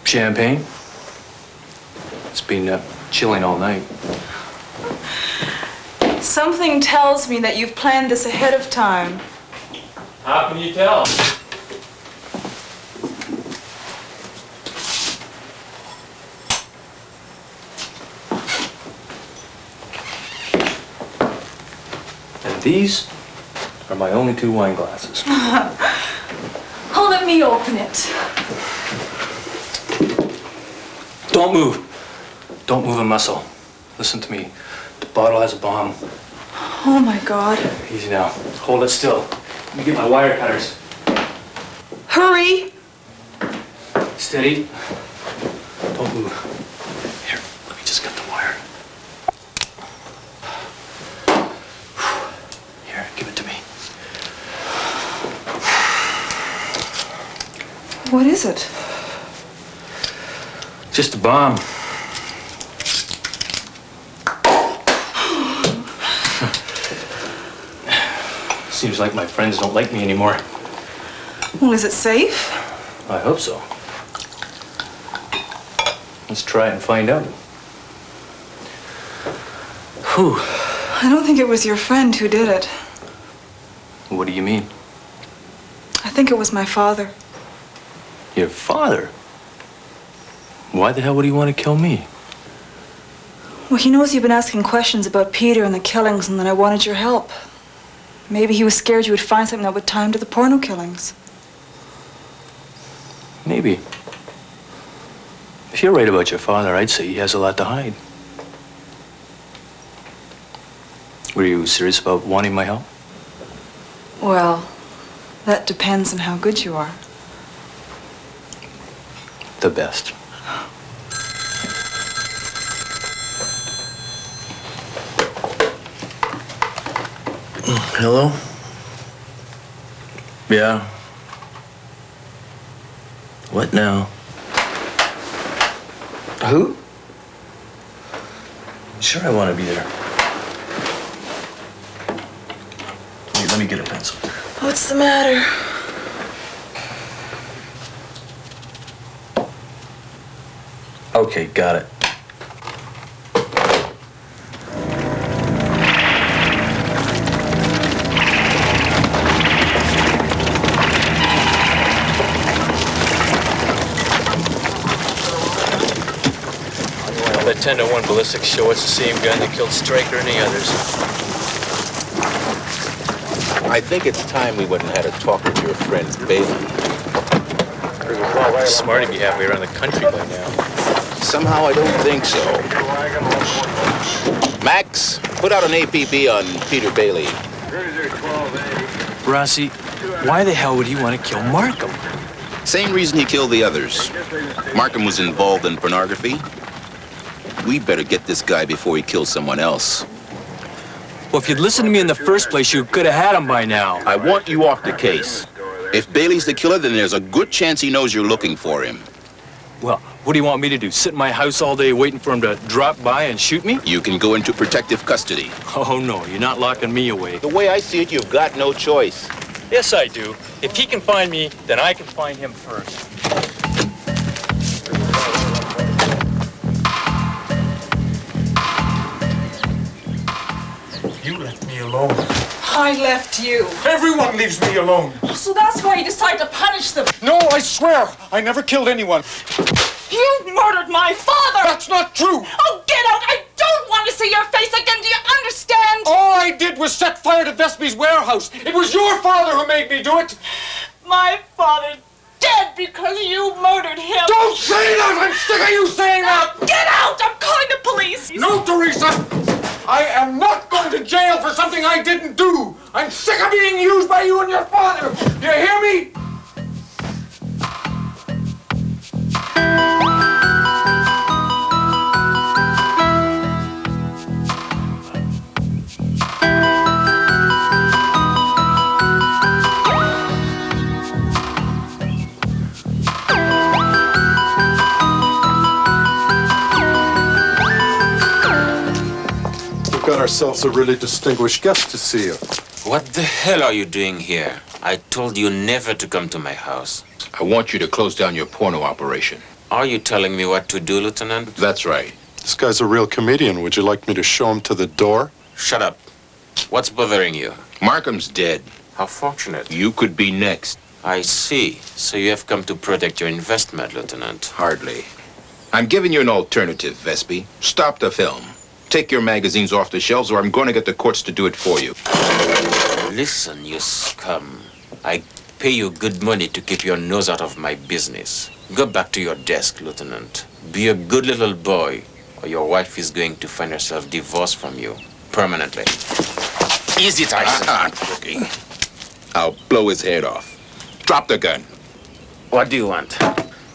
Champagne. It's been chilling all night. Something tells me that you've planned this ahead of time. How can you tell? And these are my only 2 wine glasses. Oh, let me open it. Don't move. Don't move a muscle. Listen to me. The bottle has a bomb. Oh, my God. Easy now. Hold it still. Let me get my wire cutters. Hurry. Steady. Don't move. Here, let me just get the wire. Here, give it to me. What is it? Just a bomb. Seems like my friends don't like me anymore. Well, is it safe? I hope so. Let's try it and find out. Whew. I don't think it was your friend who did it. What do you mean? I think it was my father. Your father? Why the hell would he want to kill me? Well, he knows you've been asking questions about Peter and the killings, and that I wanted your help. Maybe he was scared you would find something that would tie him to the porno killings. Maybe. If you're right about your father, I'd say he has a lot to hide. Were you serious about wanting my help? Well, that depends on how good you are. The best. Hello? Yeah. What now? Who? Sure, I want to be there. Wait, let me get a pencil. What's the matter? Okay, got it. The 10-1 ballistics show it's the same gun that killed Stryker and the others. I think it's time we went and had a talk with your friend Bailey. Smart to be halfway around the country by now. Somehow I don't think so. Max, put out an APB on Peter Bailey. Rossi, why the hell would he want to kill Markham? Same reason he killed the others. Markham was involved in pornography. We better get this guy before he kills someone else. Well, if you'd listened to me in the first place, you could have had him by now. I want you off the case. If Bailey's the killer, then there's a good chance he knows you're looking for him. Well, what do you want me to do? Sit in my house all day waiting for him to drop by and shoot me? You can go into protective custody. Oh, no, you're not locking me away. The way I see it, you've got no choice. Yes, I do. If he can find me, then I can find him first. You left me alone. I left you. Everyone leaves me alone. So that's why you decided to punish them. No, I swear, I never killed anyone. You murdered my father. That's not true. Oh, get out. I don't want to see your face again. Do you understand? All I did was set fire to Vesby's warehouse. It was your father who made me do it. My father's dead because you murdered him. Don't say that! I'm sick of you saying that! Get out! I'm calling the police. No, Teresa! I am not going to jail for something I didn't do. I'm sick of being used by you and your father. Do you hear me? Got ourselves a really distinguished guest to see you. What the hell are you doing here? I told you never to come to my house. I want you to close down your porno operation. Are you telling me what to do, Lieutenant? That's right. This guy's a real comedian. Would you like me to show him to the door? Shut up. What's bothering you? Markham's dead. How fortunate. You could be next. I see. So you have come to protect your investment, Lieutenant. Hardly. I'm giving you an alternative, Vespi. Stop the film. Take your magazines off the shelves, or I'm going to get the courts to do it for you. Listen, you scum. I pay you good money to keep your nose out of my business. Go back to your desk, Lieutenant. Be a good little boy, or your wife is going to find herself divorced from you permanently. Easy, Tyson. Rookie. I'll blow his head off. Drop the gun. What do you want?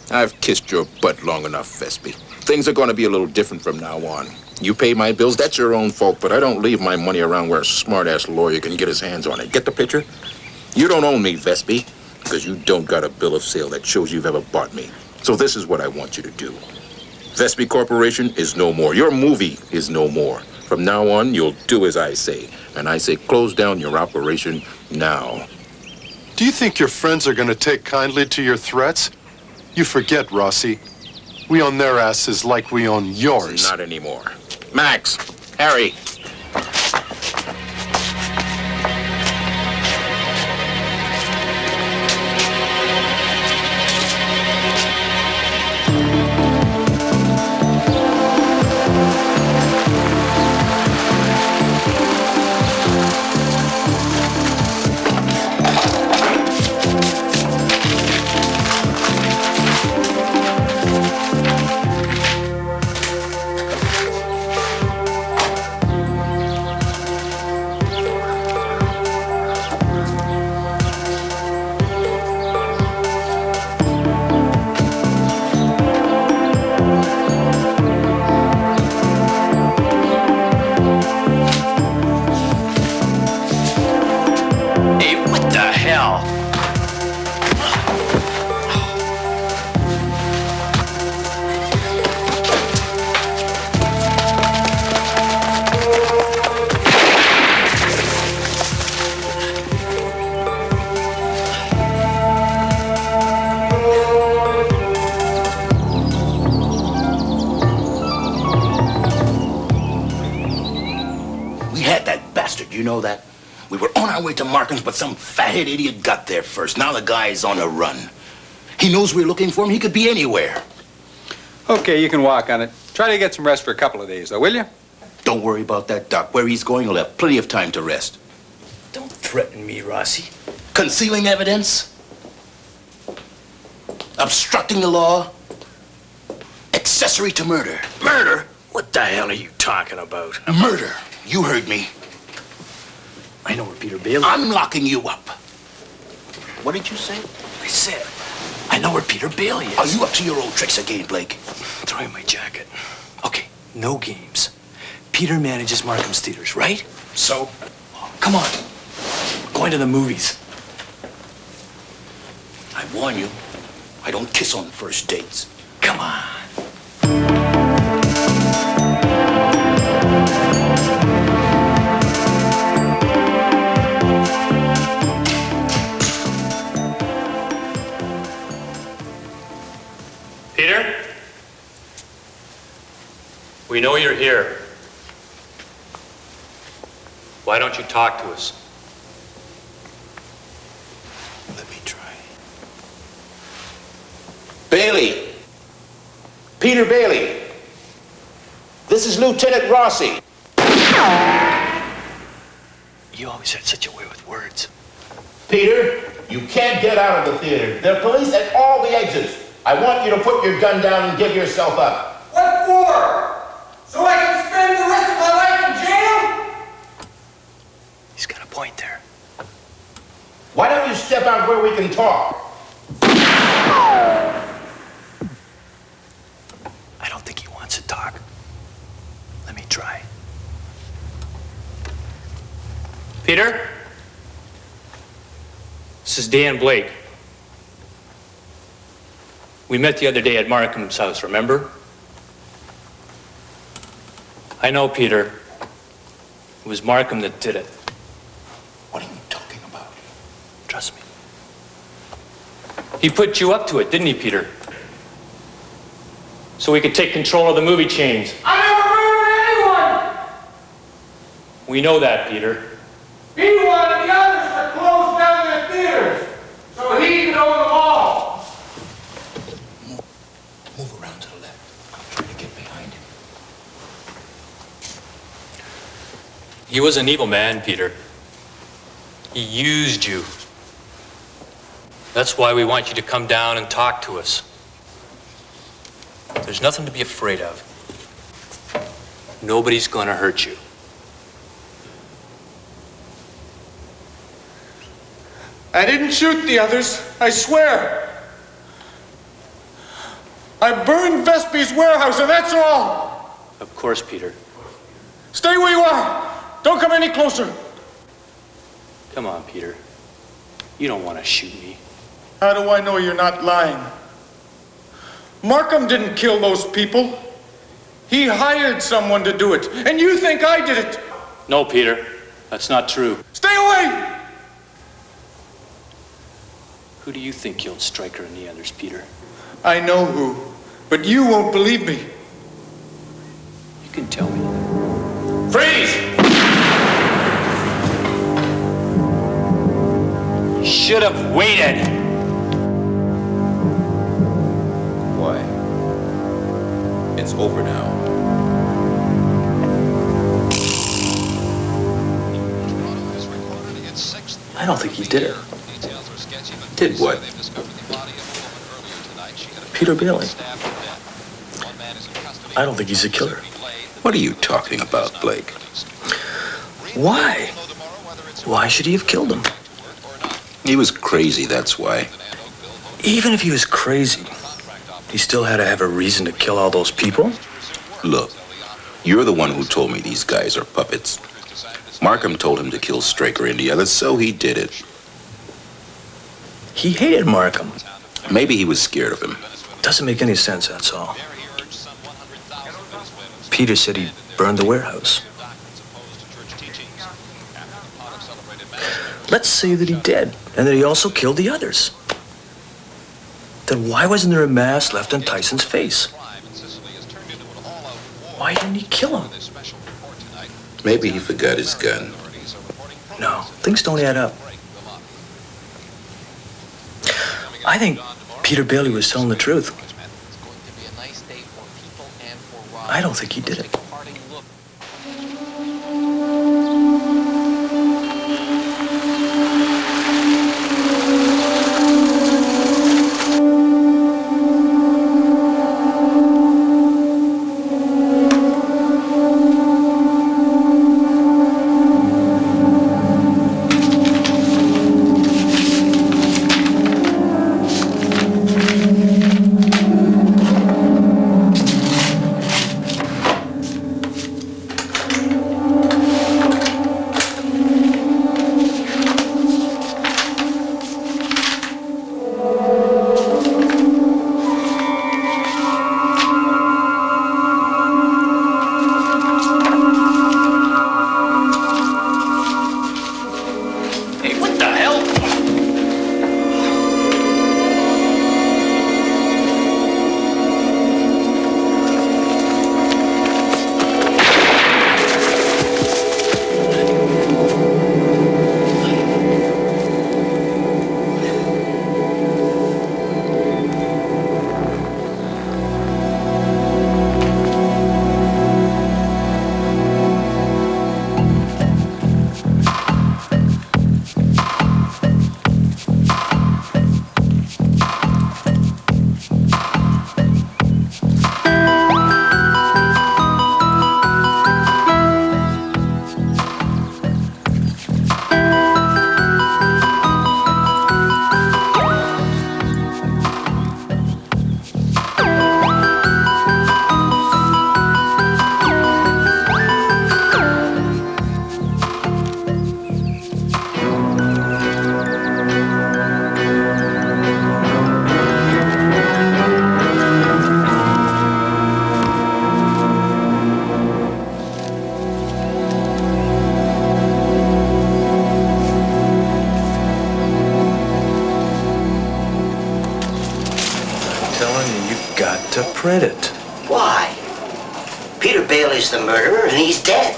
I've kissed your butt long enough, Vespi. Things are going to be a little different from now on. You pay my bills, that's your own fault, but I don't leave my money around where a smart-ass lawyer can get his hands on it. Get the picture? You don't own me, Vespi, because you don't got a bill of sale that shows you've ever bought me. So this is what I want you to do. Vespi Corporation is no more. Your movie is no more. From now on, you'll do as I say. And I say close down your operation now. Do you think your friends are going to take kindly to your threats? You forget, Rossi. We own their asses like we own yours. Not anymore. Max, Harry. Hey, what the hell? We had that bastard, you know that? We were on our way to Markham's, but some fathead idiot got there first. Now the guy's on the run. He knows we're looking for him. He could be anywhere. Okay, you can walk on it. Try to get some rest for a couple of days, though, will you? Don't worry about that, Doc. Where he's going, he'll have plenty of time to rest. Don't threaten me, Rossi. Concealing evidence? Obstructing the law? Accessory to murder? Murder? What the hell are you talking about? Murder. You heard me. I know where Peter Bailey is. I'm locking you up. What did you say? I said, I know where Peter Bailey is. Are you up to your old tricks again, Blake? Throw in my jacket. Okay, no games. Peter manages Markham's theaters, right? So? Come on. We're going to the movies. I warn you, I don't kiss on first dates. Come on. Peter? We know you're here. Why don't you talk to us? Let me try. Bailey! Peter Bailey! This is Lieutenant Rossi. You always had such a way with words. Peter, you can't get out of the theater. There are police at all the exits. I want you to put your gun down and give yourself up. What for? So I can spend the rest of my life in jail? He's got a point there. Why don't you step out where we can talk? I don't think he wants to talk. Let me try. Peter? This is Dan Blake. We met the other day at Markham's house, remember? I know, Peter. It was Markham that did it. What are you talking about? Trust me. He put you up to it, didn't he, Peter? So we could take control of the movie chains. I never murdered anyone! We know that, Peter. He wanted the others to close down their theaters so he could own them all. Move around to the left. I'm trying to get behind him. He was an evil man, Peter. He used you. That's why we want you to come down and talk to us. There's nothing to be afraid of. Nobody's gonna hurt you. I didn't shoot the others, I swear. I burned Vespe's warehouse, and that's all. Of course, Peter. Stay where you are. Don't come any closer. Come on, Peter. You don't want to shoot me. How do I know you're not lying? Markham didn't kill those people. He hired someone to do it, and you think I did it. No, Peter. That's not true. Stay away! Who do you think killed Stryker and the others, Peter? I know who, but you won't believe me. You can tell me. Freeze! Should have waited. Why? It's over now. I don't think he did it. Did what? Peter Bailey. I don't think he's a killer. What are you talking about, Blake? Why? Why should he have killed him? He was crazy, that's why. Even if he was crazy, he still had to have a reason to kill all those people. Look, you're the one who told me these guys are puppets. Markham told him to kill Straker and the others, so he did it. He hated Markham. Maybe he was scared of him. Doesn't make any sense, that's all. Peter said he burned the warehouse. Let's say that he did, and that he also killed the others. Then why wasn't there a mask left on Tyson's face? Why didn't he kill him? Maybe he forgot his gun. No, things don't add up. I think Peter Bailey was telling the truth. I don't think he did it. To print it. Why? Peter Bailey's the murderer, and he's dead.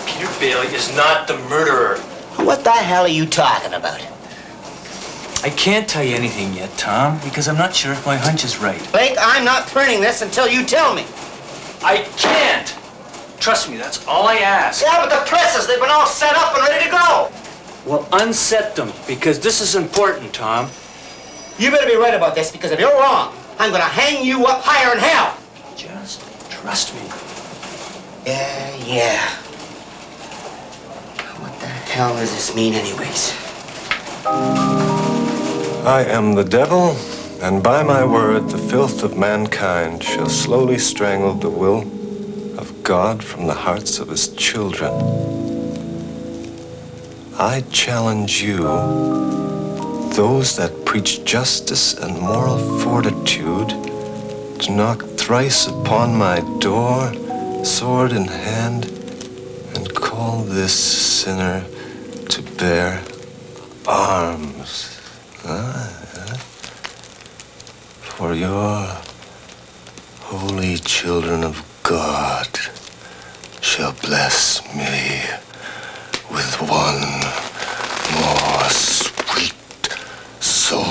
Peter Bailey is not the murderer. What the hell are you talking about? I can't tell you anything yet, Tom, because I'm not sure if my hunch is right. Blake, I'm not printing this until you tell me. I can't. Trust me, that's all I ask. Yeah, but the presses, they've been all set up and ready to go. Well, unset them, because this is important, Tom. You better be right about this, because if you're wrong, I'm gonna hang you up higher in hell. Just trust me. Yeah. What the hell does this mean anyways? I am the devil, and by my word the filth of mankind shall slowly strangle the will of God from the hearts of his children. I challenge you, those that preach justice and moral fortitude, to knock thrice upon my door, sword in hand, and call this sinner to bear arms. For your holy children of God shall bless me with one more sweet soul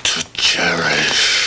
to cherish.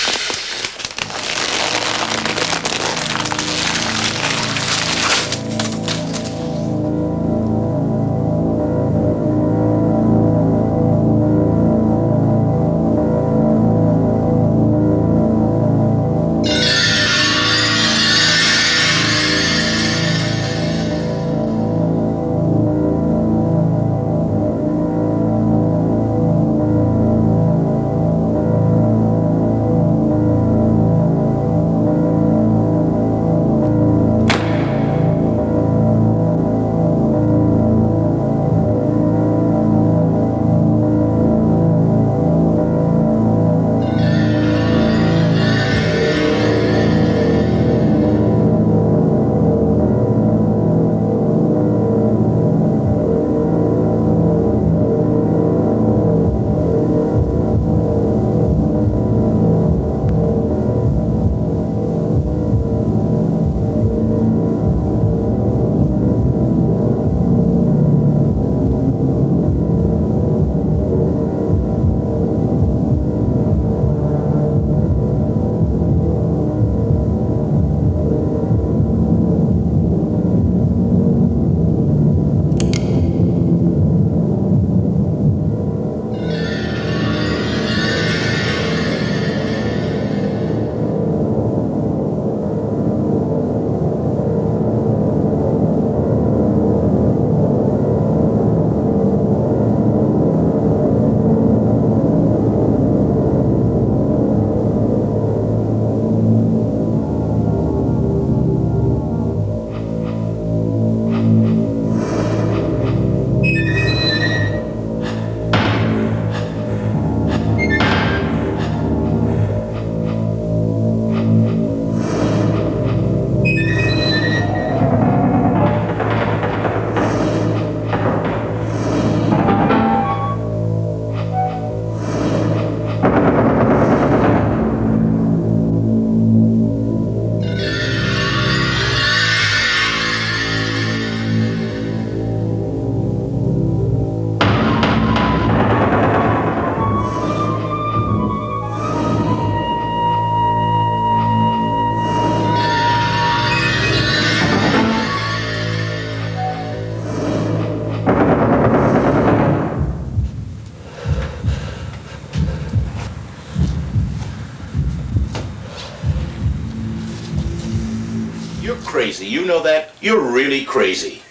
crazy. You know that? You're really crazy.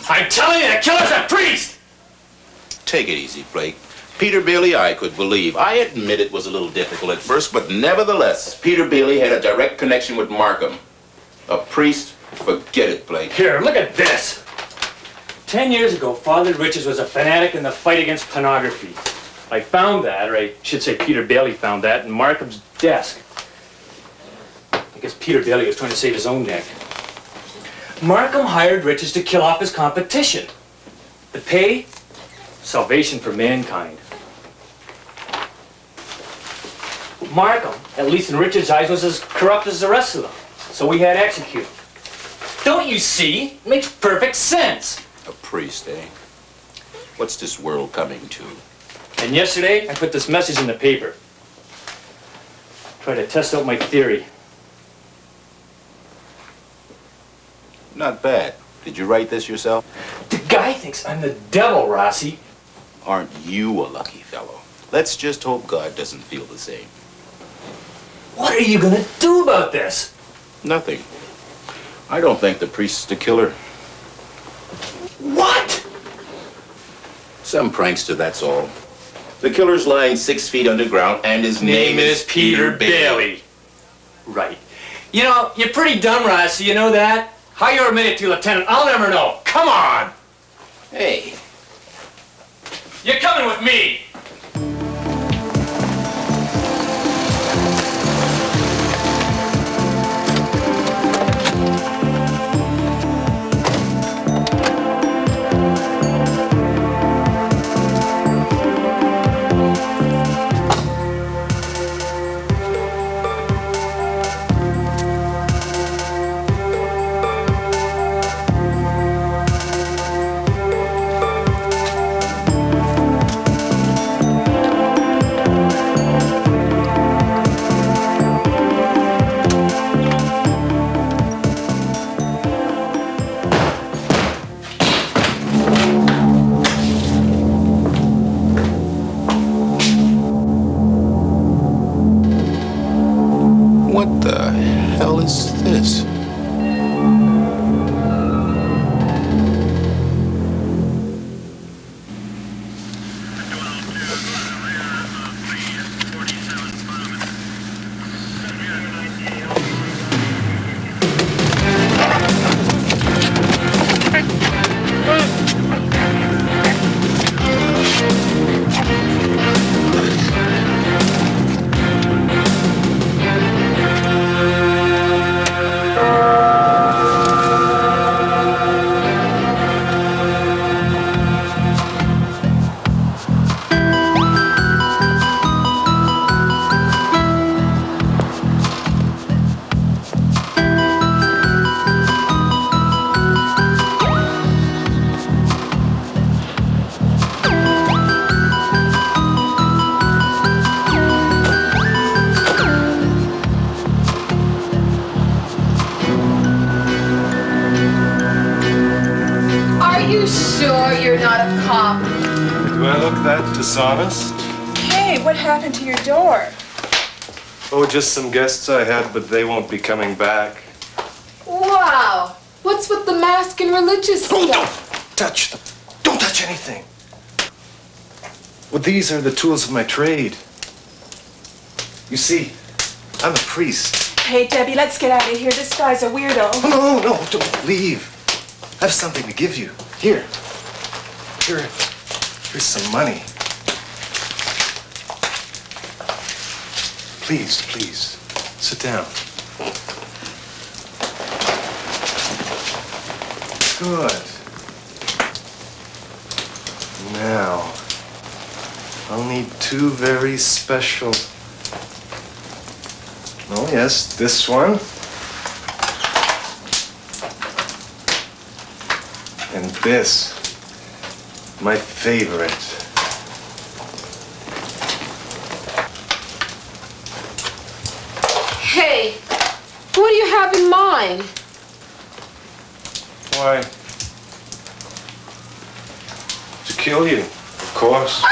I'm telling you, the killer's a priest! Take it easy, Blake. Peter Bailey, I could believe. I admit it was a little difficult at first, but nevertheless, Peter Bailey had a direct connection with Markham. A priest? Forget it, Blake. Here, look at this. 10 years ago, Father Richards was a fanatic in the fight against pornography. I found that, or I should say Peter Bailey found that, in Markham's desk. I guess Peter Bailey was trying to save his own neck. Markham hired Richards to kill off his competition. The pay? Salvation for mankind. Markham, at least in Richards' eyes, was as corrupt as the rest of them. So we had executed. Don't you see? It makes perfect sense. A priest, eh? What's this world coming to? And yesterday, I put this message in the paper. Try to test out my theory. Not bad. Did you write this yourself? The guy thinks I'm the devil, Rossi. Aren't you a lucky fellow? Let's just hope God doesn't feel the same. What are you gonna do about this? Nothing. I don't think the priest's the killer. What? Some prankster, that's all. The killer's lying 6 feet underground, and his name is Peter Bailey. Right. You know, you're pretty dumb, Rossi, you know that? How you admit it to, Lieutenant, I'll never know. Come on! Hey. You're coming with me! What the hell is this? Do I look that dishonest? Hey, what happened to your door? Oh, just some guests I had, but they won't be coming back. Wow. What's with the mask and religious stuff? Don't touch them. Don't touch anything. Well, these are the tools of my trade. You see, I'm a priest. Hey, Debbie, let's get out of here. This guy's a weirdo. Oh, no, don't leave. I have something to give you. Here's some money. Please, sit down. Good. Now, I'll need two very special... Oh, yes, this one. And this, my favorite. Hey, what do you have in mind? Why? To kill you, of course.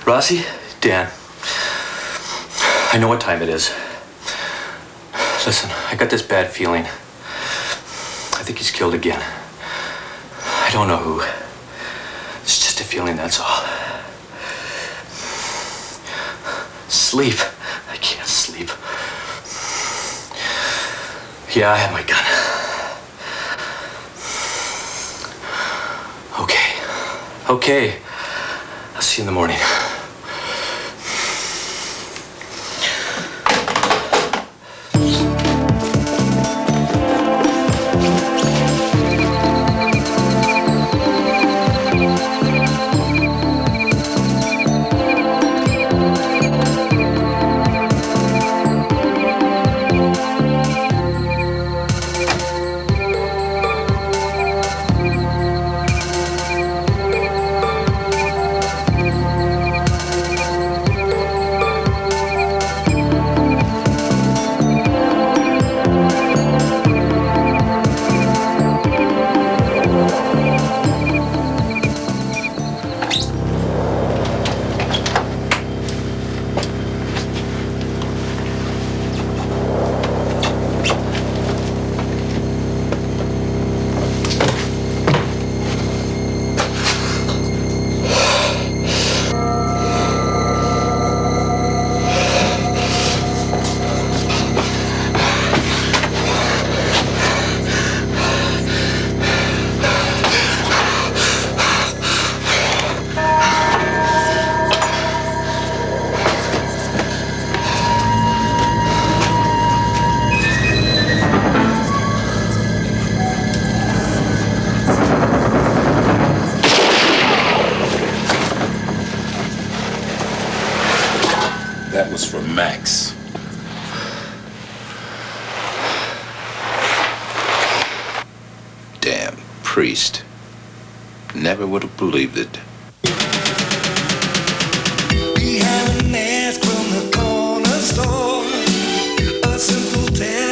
Rossi? Dan. I know what time it is. Listen, I got this bad feeling. I think he's killed again. I don't know who. It's just a feeling, that's all. Sleep. I can't sleep. Yeah, I have my gun. Okay. I'll see you in the morning. That was for Max. Damn priest. Never would have believed it. We have an ask from the corner store, a simple tale.